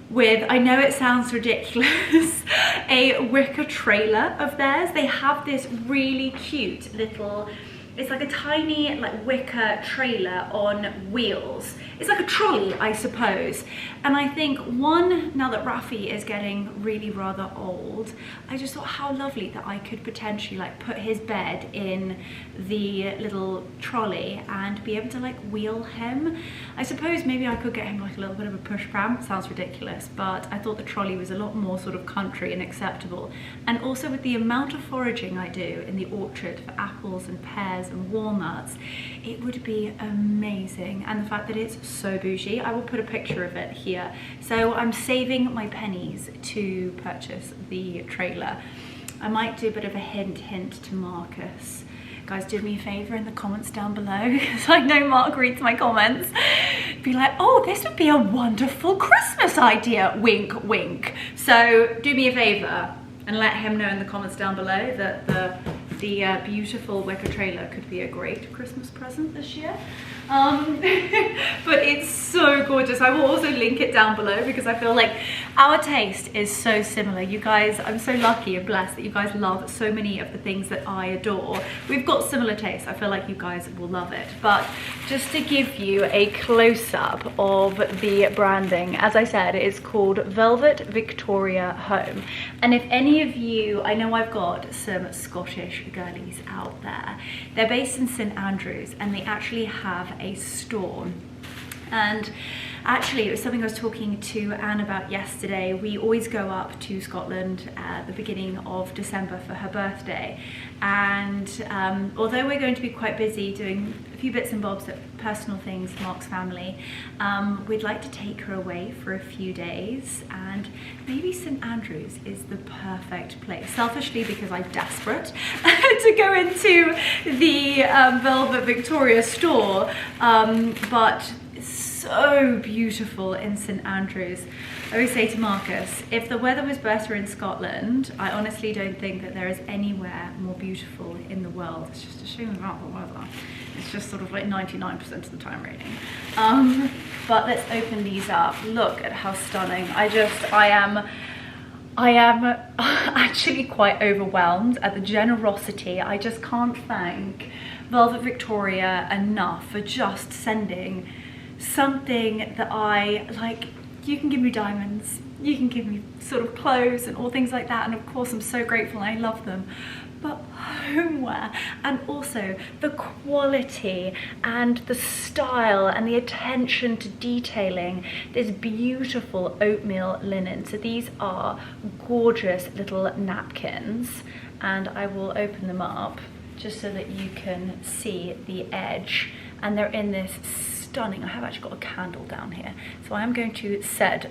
with, I know it sounds ridiculous, a wicker trailer of theirs. They have this really cute little, it's like a tiny like wicker trailer on wheels. it's like a trolley, I suppose. And I think now that Rafi is getting really rather old, I just thought how lovely that I could potentially like put his bed in the little trolley and be able to like wheel him. I suppose maybe I could get him like a little bit of a push pram. It sounds ridiculous, but I thought the trolley was a lot more sort of country and acceptable. And also with the amount of foraging I do in the orchard for apples and pears and walnuts, it would be amazing. And the fact that it's so bougie, I will put a picture of it here. So I'm saving my pennies to purchase the trailer. I might do a bit of a hint to Marcus. Guys, do me a favour in the comments down below, because I know Mark reads my comments. Be like, oh, this would be a wonderful Christmas idea, wink, wink. So do me a favour and let him know in the comments down below that the beautiful wicker trailer could be a great Christmas present this year. But it's so gorgeous. I will also link it down below because I feel like our taste is so similar. You guys, I'm so lucky and blessed that you guys love so many of the things that I adore. We've got similar tastes. I feel like you guys will love it. But just to give you a close-up of the branding, as I said, it's called Velvet Victoria Home. And if any of you, I know I've got some Scottish girlies out there. They're based in St Andrews and they actually have a store. And actually it was something I was talking to Anne about yesterday. We always go up to Scotland at the beginning of December for her birthday, and although we're going to be quite busy doing a few bits and bobs, personal things, Mark's family, we'd like to take her away for a few days, and maybe St Andrews is the perfect place, selfishly because I'm desperate to go into the Velvet Victoria store, but so beautiful in St Andrews. I always say to Marcus, if the weather was better in Scotland, I honestly don't think that there is anywhere more beautiful in the world. It's just a shame about the weather. It's just sort of like 99% of the time raining. But let's open these up. Look at how stunning. I am actually quite overwhelmed at the generosity. I just can't thank Velvet Victoria enough for just sending something that I like. You can give me diamonds, you can give me sort of clothes and all things like that, and of course I'm so grateful and I love them, but homeware, and also the quality and the style and the attention to detailing, this beautiful oatmeal linen. So these are gorgeous little napkins, and I will open them up just so that you can see the edge, and they're in this stunning, I have actually got a candle down here, so I am going to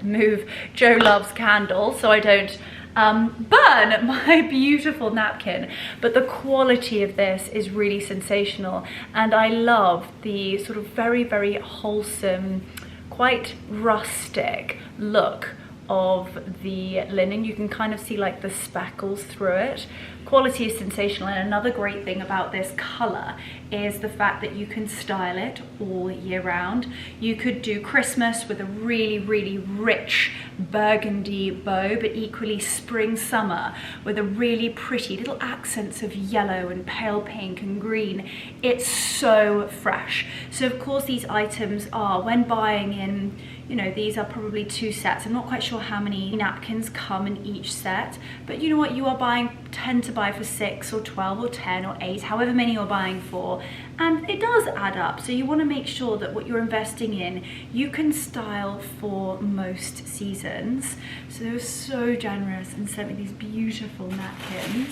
move Joe Love's candle so I don't burn my beautiful napkin. But the quality of this is really sensational, and I love the sort of very, very wholesome, quite rustic look of the linen. You can kind of see like the speckles through it. Quality is sensational, and another great thing about this color is the fact that you can style it all year round. You could do Christmas with a really, really rich burgundy bow, but equally spring, summer with a really pretty little accents of yellow and pale pink and green. It's so fresh. So of course these items are, when buying in, you know, these are probably 2 sets. I'm not quite sure how many napkins come in each set, but you know what, you are tend to buy for 6 or 12 or 10 or 8, however many you're buying for, and it does add up. So you want to make sure that what you're investing in, you can style for most seasons. So they were so generous and sent me these beautiful napkins.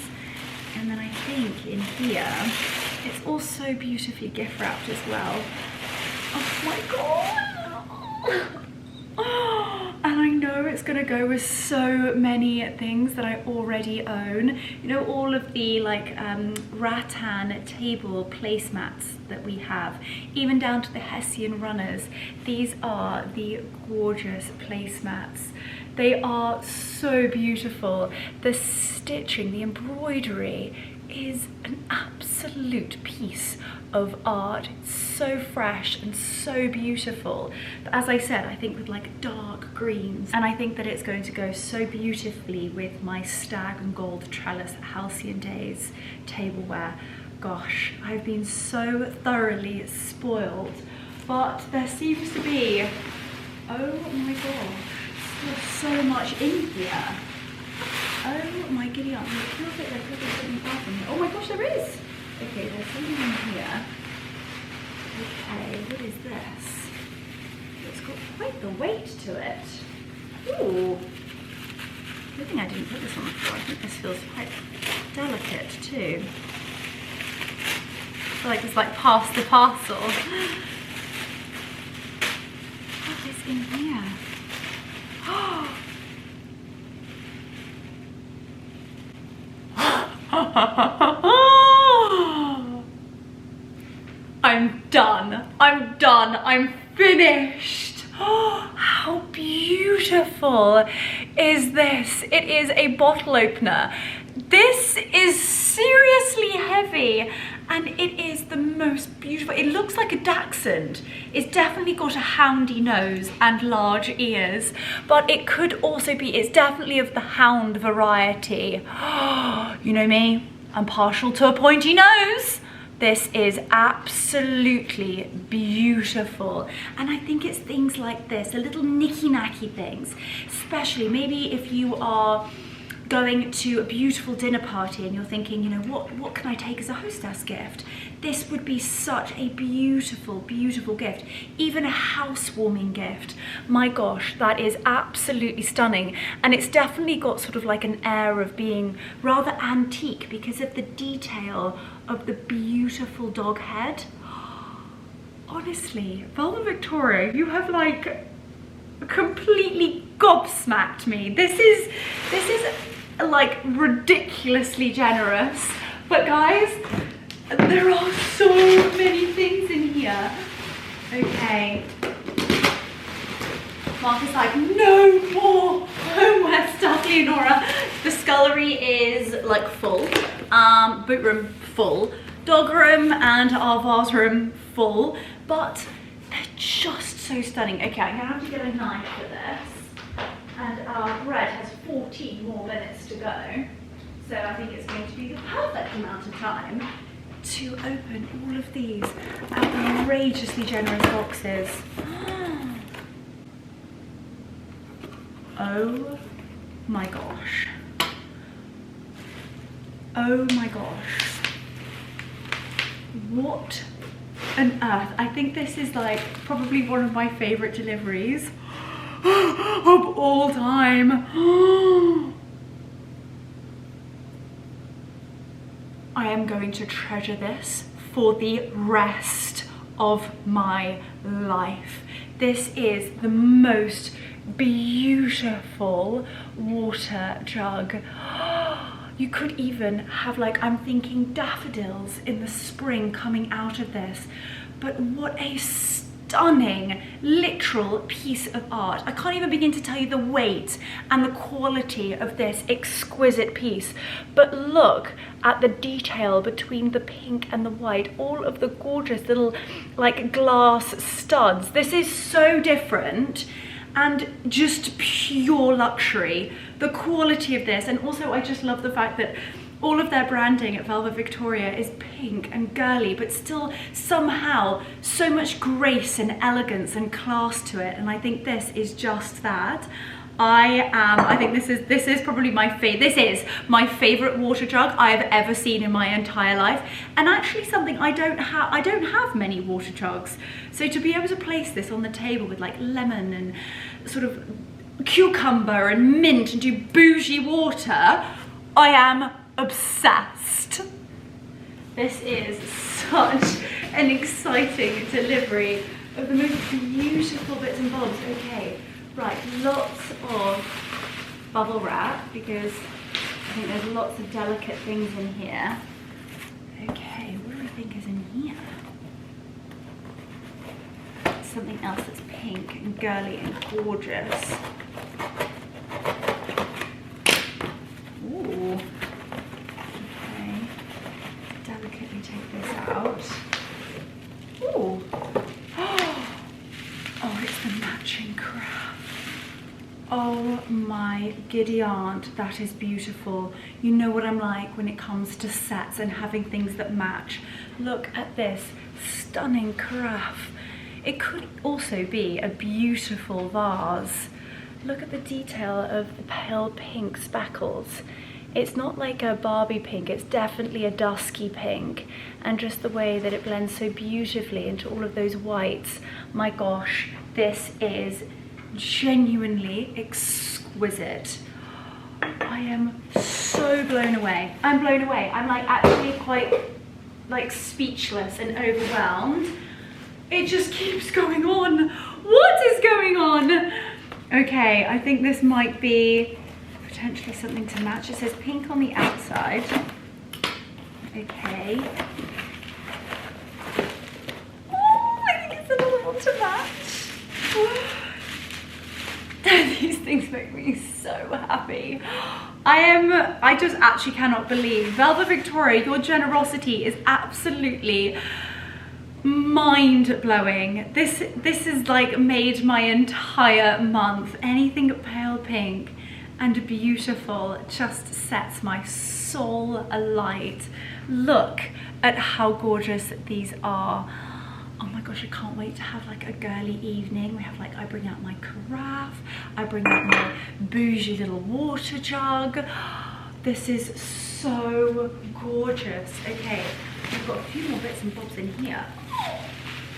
And then I think in here, it's also beautifully gift wrapped as well. Oh my God. And I know it's gonna go with so many things that I already own. You know, all of the like rattan table placemats that we have, even down to the Hessian runners. These are the gorgeous placemats. They are so beautiful. The stitching, the embroidery is an absolute piece of art. It's so fresh and so beautiful. But as I said, I think with like dark greens, and I think that it's going to go so beautifully with my stag and gold trellis halcyon days tableware. Gosh, I've been so thoroughly spoiled but there seems to be, oh my gosh, there's so much in here. Oh my giddy aunt, it feels like there could be something else in here. Oh my gosh, there is! Okay, there's something in here. Okay, what is this? It's got quite the weight to it. Ooh. Good thing I didn't put this on before. I think this feels quite delicate too. I feel like it's like past the parcel. What is in here? I'm done. I'm done. I'm finished. Oh, how beautiful is this? It is a bottle opener. This is seriously heavy and it is the most beautiful. It looks like a dachshund. It's definitely got a houndy nose and large ears, but it could also be, it's definitely of the hound variety. You know me, I'm partial to a pointy nose. This is absolutely beautiful. And I think it's things like this, the little nicky-nacky things, especially maybe if you are going to a beautiful dinner party and you're thinking, you know, what can I take as a hostess gift? This would be such a beautiful, beautiful gift. Even a housewarming gift. My gosh, that is absolutely stunning. And it's definitely got sort of like an air of being rather antique because of the detail of the beautiful dog head. Honestly, Velvet Victoria, you have like completely gobsmacked me. This is like ridiculously generous. But guys, there are so many things in here. Okay. Mark is like, no more homeware stuff, Leonora. The scullery is like full. Boot room full. Dog room and our vase room full. But they're just so stunning. Okay, I'm gonna have to get a knife for this. And our bread has 14 more minutes to go. So I think it's going to be the perfect amount of time to open all of these outrageously generous boxes. Oh my gosh. Oh my gosh. What on earth? I think this is like probably one of my favorite deliveries of all time. I am going to treasure this for the rest of my life. This is the most beautiful water jug. You could even have like, I'm thinking daffodils in the spring coming out of this. But what a stunning literal piece of art. I can't even begin to tell you the weight and the quality of this exquisite piece. But look at the detail between the pink and the white, all of the gorgeous little like glass studs. This is so different and just pure luxury. The quality of this, and also I just love the fact that all of their branding at Velvet Victoria is pink and girly, but still somehow so much grace and elegance and class to it. And I think this is just that. I think this is probably my favorite water jug I have ever seen in my entire life, and actually something I don't have many water jugs. So to be able to place this on the table with like lemon and sort of cucumber and mint and do bougie water, I am obsessed. This is such an exciting delivery of the most beautiful bits and bobs. Okay. Right, lots of bubble wrap because I think there's lots of delicate things in here. Okay, what do we think is in here? Something else that's pink and girly and gorgeous. Ooh. Okay, delicately take this out. Ooh. Oh, it's the matching craft. Oh my giddy aunt, that is beautiful. You know what I'm like when it comes to sets and having things that match. Look at this stunning carafe. It could also be a beautiful vase. Look at the detail of the pale pink speckles. It's not like a Barbie pink, it's definitely a dusky pink. And just the way that it blends so beautifully into all of those whites. My gosh, this is genuinely exquisite. I am so blown away. I'm blown away. I'm like actually quite like speechless and overwhelmed. It just keeps going on. What is going on? Okay, I think this might be potentially something to match. It says pink on the outside. Okay. Oh, I think it's a little one to match. These things make me so happy. I just actually cannot believe. Velvet Victoria, your generosity is absolutely mind-blowing. This has like made my entire month. Anything pale pink and beautiful just sets my soul alight. Look at how gorgeous these are. Oh my gosh, I can't wait to have like a girly evening. We have like, I bring out my carafe, I bring out my bougie little water jug. This is so gorgeous. Okay, I've got a few more bits and bobs in here.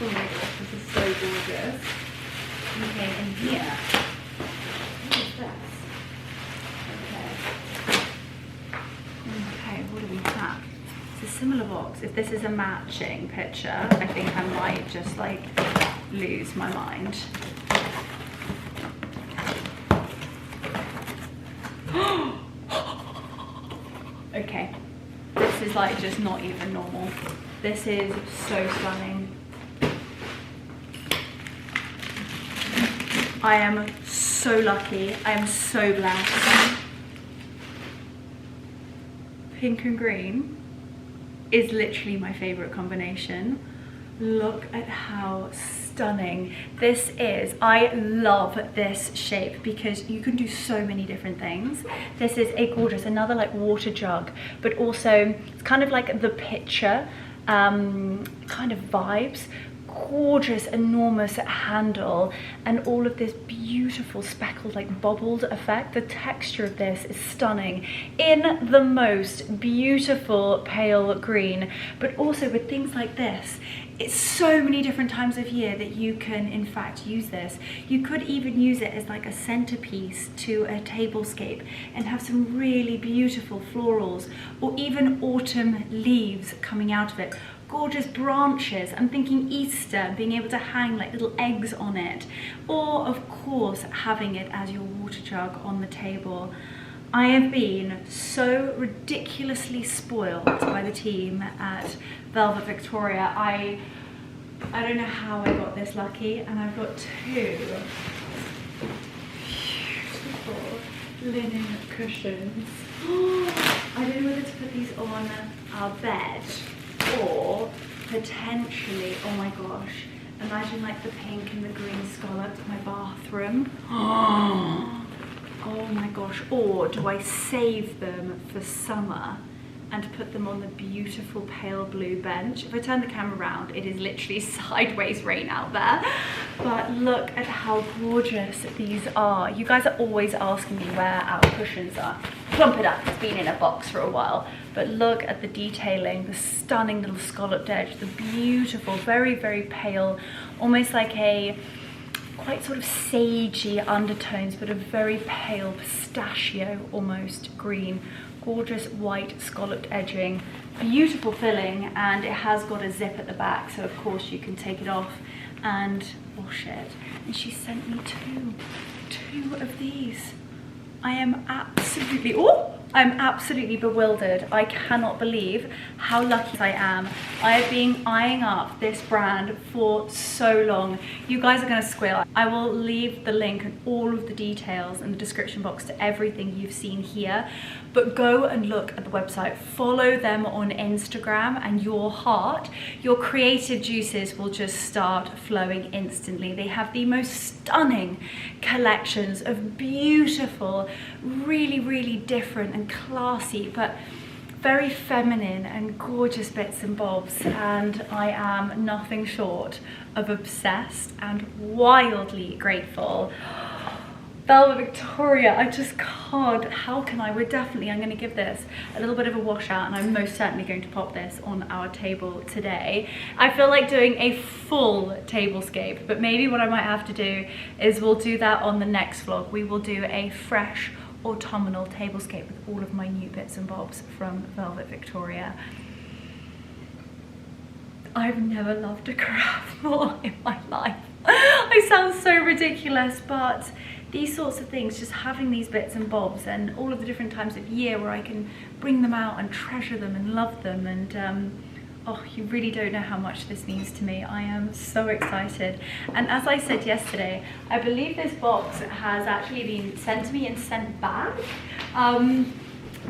Oh my gosh, this is so gorgeous. Okay, in here, what is this? Okay, what do we have? It's a similar box. If this is a matching picture, I think I might just like lose my mind. Okay, this is like just not even normal. This is so stunning. I am so lucky. I am so blessed. Pink and green is literally my favorite combination. Look at how stunning this is. I love this shape because you can do so many different things. This is a gorgeous, another like water jug, but also it's kind of like the pitcher kind of vibes. Gorgeous, enormous handle and all of this beautiful speckled like bubbled effect. The texture of this is stunning in the most beautiful pale green, but also with things like this, it's so many different times of year that you can in fact use this. You could even use it as like a centerpiece to a tablescape and have some really beautiful florals or even autumn leaves coming out of it. Gorgeous branches. I'm thinking Easter, being able to hang like little eggs on it, or of course having it as your water jug on the table. I have been so ridiculously spoiled by the team at Velvet Victoria. I don't know how I got this lucky, and I've got two beautiful linen cushions. I don't know whether to put these on our bed or potentially, oh my gosh, imagine like the pink and the green scallops in my bathroom. Oh my gosh, or do I save them for summer and put them on the beautiful pale blue bench? If I turn the camera around, it is literally sideways rain out there. But look at how gorgeous these are. You guys are always asking me where our cushions are. Plump it up, it's been in a box for a while. But look at the detailing, the stunning little scalloped edge, the beautiful, very, very pale, almost like a quite sort of sagey undertones, but a very pale pistachio almost green. Gorgeous white scalloped edging, beautiful filling, and it has got a zip at the back, so of course you can take it off and wash it. And she sent me two of these. I am absolutely, I'm absolutely bewildered. I cannot believe how lucky I am. I have been eyeing up this brand for so long. You guys are gonna squeal. I will leave the link and all of the details in the description box to everything you've seen here. But go and look at the website, follow them on Instagram, and your heart, your creative juices will just start flowing instantly. They have the most stunning collections of beautiful, really, really different and classy, but very feminine and gorgeous bits and bobs, and I am nothing short of obsessed and wildly grateful. Velvet Victoria, I just can't, how can I? I'm going to give this a little bit of a wash out, and I'm most certainly going to pop this on our table today. I feel like doing a full tablescape, but maybe what I might have to do is we'll do that on the next vlog. We will do a fresh autumnal tablescape with all of my new bits and bobs from Velvet Victoria. I've never loved a carafe more in my life. I sound so ridiculous, but these sorts of things, just having these bits and bobs and all of the different times of year where I can bring them out and treasure them and love them, and oh, you really don't know how much this means to me. I am so excited. And as I said yesterday, I believe this box has actually been sent to me and sent back,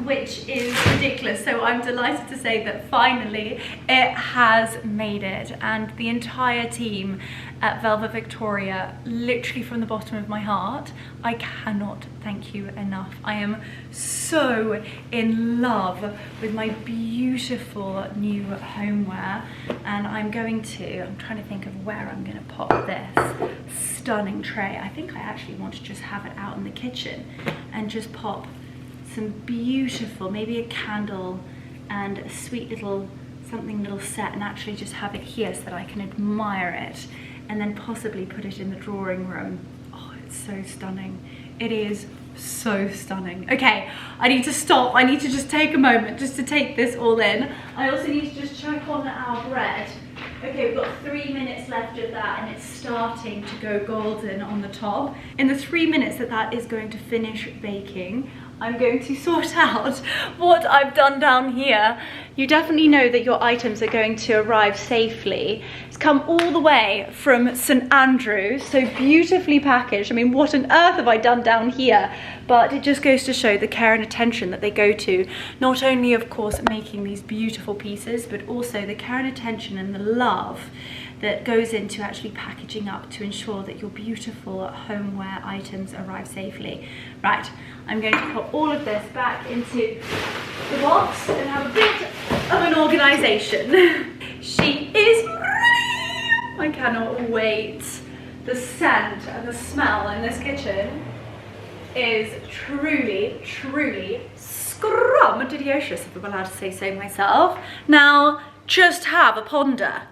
which is ridiculous. So I'm delighted to say that finally it has made it, and the entire team at Velvet Victoria, literally from the bottom of my heart, I cannot thank you enough. I am so in love with my beautiful new homeware, and I'm trying to think of where I'm going to pop this stunning tray. I think I actually want to just have it out in the kitchen and just pop some beautiful, maybe a candle and a sweet little set, and actually just have it here so that I can admire it, and then possibly put it in the drawing room. Oh, it's so stunning. It is so stunning. Okay, I need to stop. I need to just take a moment just to take this all in. I also need to just check on our bread. Okay, we've got 3 minutes left of that, and it's starting to go golden on the top. In the 3 minutes that is going to finish baking, I'm going to sort out what I've done down here. You definitely know that your items are going to arrive safely. It's come all the way from St. Andrews, so beautifully packaged. I mean, what on earth have I done down here? But it just goes to show the care and attention that they go to. Not only, of course, making these beautiful pieces, but also the care and attention and the love that goes into actually packaging up to ensure that your beautiful homeware items arrive safely. Right, I'm going to put all of this back into the box and have a bit of an organisation. She is ready! I cannot wait. The scent and the smell in this kitchen is truly, truly scrum-delicious, if I'm allowed to say so myself. Now, just have a ponder.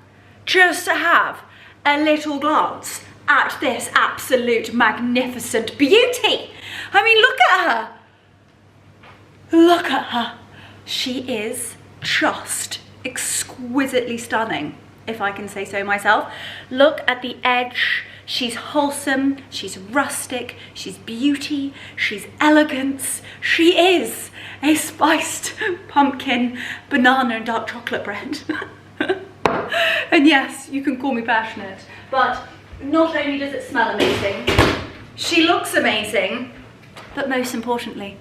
Just to have a little glance at this absolute magnificent beauty. I mean, look at her. Look at her. She is just exquisitely stunning, if I can say so myself. Look at the edge. She's wholesome, she's rustic, she's beauty, she's elegance. She is a spiced pumpkin, banana and dark chocolate bread. And yes, you can call me passionate, but not only does it smell amazing, she looks amazing, but most importantly,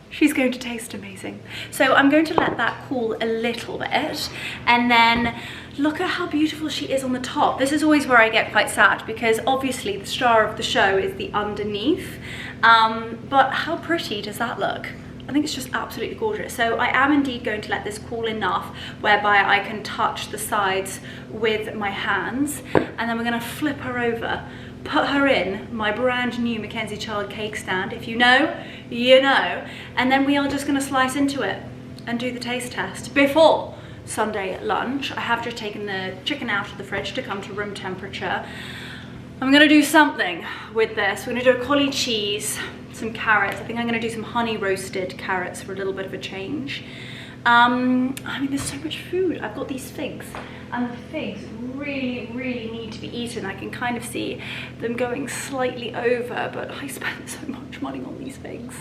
she's going to taste amazing. So I'm going to let that cool a little bit, and then look at how beautiful she is on the top. This is always where I get quite sad, because obviously the star of the show is the underneath, but how pretty does that look? I think it's just absolutely gorgeous. So I am indeed going to let this cool enough whereby I can touch the sides with my hands, and then we're going to flip her over, put her in my brand new Mackenzie Child cake stand. If you know, you know. And then we are just going to slice into it and do the taste test before Sunday lunch. I have just taken the chicken out of the fridge to come to room temperature. I'm going to do something with this. We're going to do a collie cheese, some carrots. I think I'm going to do some honey roasted carrots for a little bit of a change. I mean, there's so much food. I've got these figs, and the figs really need to be eaten. I can kind of see them going slightly over, but I spent so much money on these figs.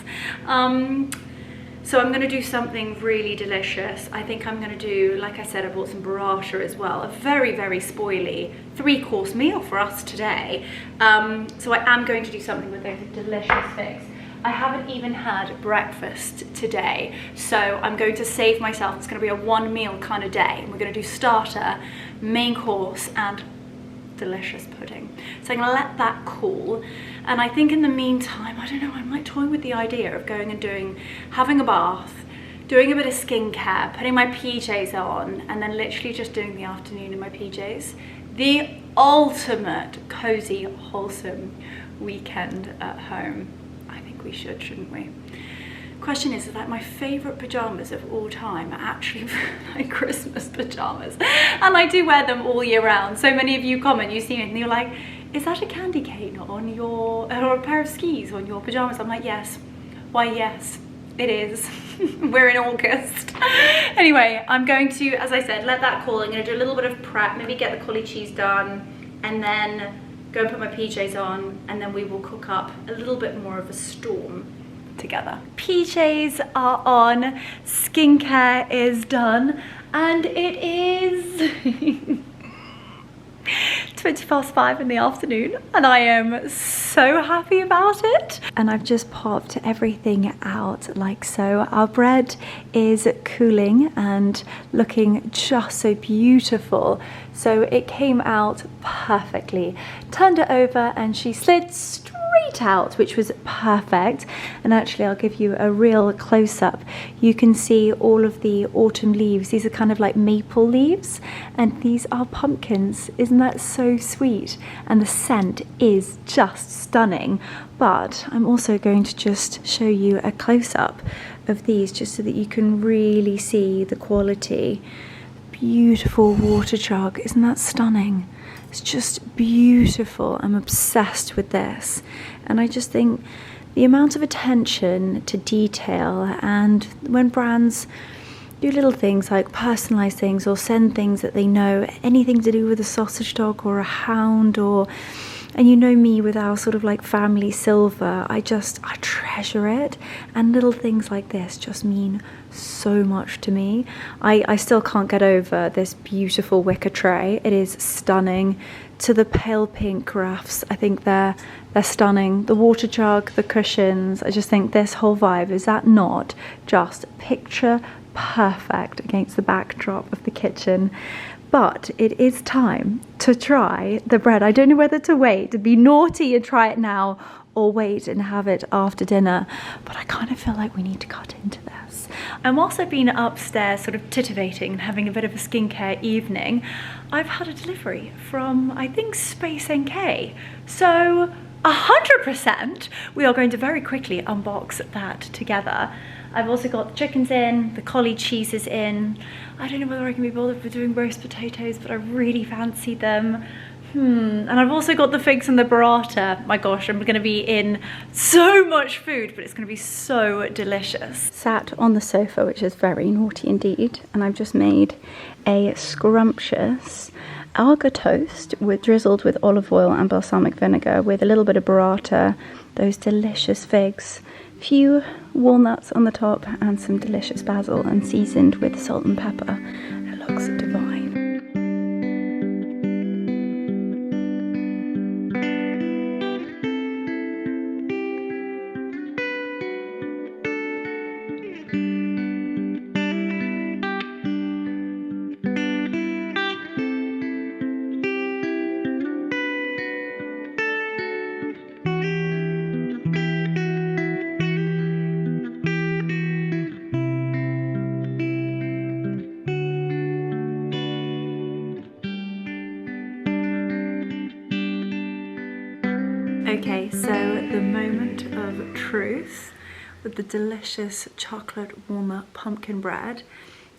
So I'm going to do something really delicious. I think I'm going to do, like I said, I bought some burrata as well. A very spoily 3-course meal for us today. So I am going to do something with those delicious figs. I haven't even had breakfast today, so I'm going to save myself. It's going to be a 1-meal kind of day. We're going to do starter, main course, and delicious pudding. So I'm going to let that cool, and I think in the meantime, I don't know, I might toy with the idea of going and having a bath, doing a bit of skincare, putting my PJs on, and then literally just doing the afternoon in my PJs. The ultimate cozy, wholesome weekend at home. I think we should, shouldn't we? Question is that my favorite pajamas of all time are actually like Christmas pajamas, and I do wear them all year round. So many of you comment, you see it and you're like, is that a candy cane on your, or a pair of skis on your pajamas? I'm like, yes. Why, yes, it is. We're in August. Anyway, I'm going to, as I said, let that cool. I'm going to do a little bit of prep, maybe get the cauli cheese done, and then go and put my PJs on, and then we will cook up a little bit more of a storm together. PJs are on, skincare is done, and it is 5:20 in the afternoon, and I am so happy about it. And I've just popped everything out like so. Our bread is cooling and looking just so beautiful. So it came out perfectly. Turned it over and she slid straight out, which was perfect. And actually, I'll give you a real close-up. You can see all of the autumn leaves. These are kind of like maple leaves, and these are pumpkins. Isn't that so sweet? And the scent is just stunning. But I'm also going to just show you a close-up of these, just so that you can really see the quality. Beautiful water jug. Isn't that stunning? It's just beautiful. I'm obsessed with this. And I just think the amount of attention to detail, and when brands do little things like personalize things or send things that they know, anything to do with a sausage dog or a hound, or, and you know me with our sort of like family silver, I treasure it. And little things like this just mean so much to me. I still can't get over this beautiful wicker tray. It is stunning. To the pale pink rafts, I think they're stunning. The water jug, the cushions, I just think this whole vibe, is that not just picture perfect against the backdrop of the kitchen? But it is time to try the bread. I don't know whether to wait, to be naughty and try it now, or wait and have it after dinner, but I kind of feel like we need to cut into this. And whilst I've been upstairs sort of titivating and having a bit of a skincare evening, I've had a delivery from, I think, Space NK. So 100% we are going to very quickly unbox that together. I've also got the chickens in, the cauli cheese is in. I don't know whether I can be bothered with doing roast potatoes, but I really fancy them. And I've also got the figs and the burrata. My gosh, I'm gonna be in so much food, but it's gonna be so delicious. Sat on the sofa, which is very naughty indeed, and I've just made a scrumptious alga toast drizzled with olive oil and balsamic vinegar, with a little bit of burrata, those delicious figs, few walnuts on the top, and some delicious basil, and seasoned with salt and pepper. It looks divine. Okay, so the moment of truth with the delicious chocolate walnut pumpkin bread.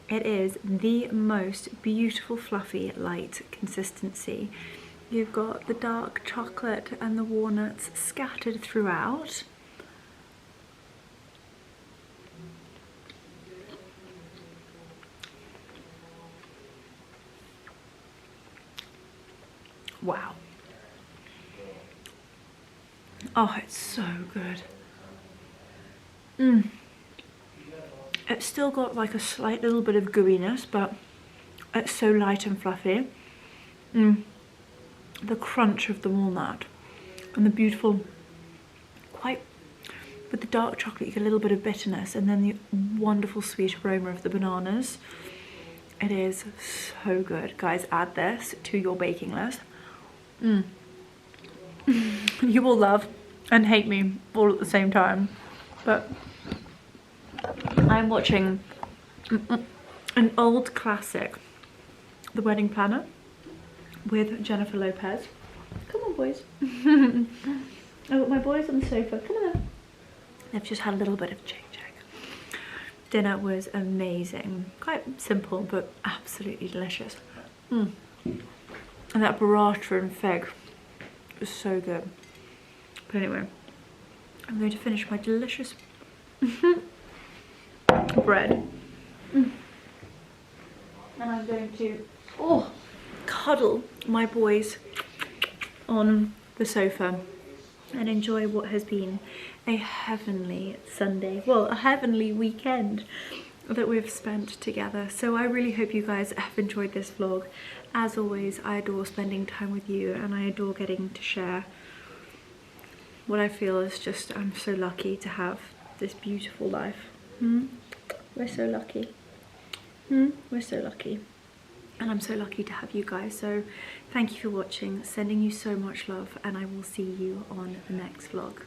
It is the most beautiful, fluffy, light consistency. You've got the dark chocolate and the walnuts scattered throughout. Wow. Oh, it's so good. It's still got like a slight little bit of gooiness, but it's so light and fluffy. The crunch of the walnut and the beautiful, quite, with the dark chocolate you get a little bit of bitterness, and then the wonderful sweet aroma of the bananas. It is so good. Guys, add this to your baking list. You will love and hate me all at the same time, but I'm watching an old classic, The Wedding Planner with Jennifer Lopez. Come on, boys. I've got my boys on the sofa. Come on then. They've just had a little bit of chit chat. Dinner was amazing. Quite simple, but absolutely delicious. And that burrata and fig was so good. But anyway, I'm going to finish my delicious bread. And I'm going to cuddle my boys on the sofa and enjoy what has been a heavenly Sunday, well, a heavenly weekend that we've spent together. So I really hope you guys have enjoyed this vlog. As always, I adore spending time with you, and I adore getting to share what I feel is just, I'm so lucky to have this beautiful life. We're so lucky. We're so lucky. And I'm so lucky to have you guys. So thank you for watching, sending you so much love, and I will see you on the next vlog.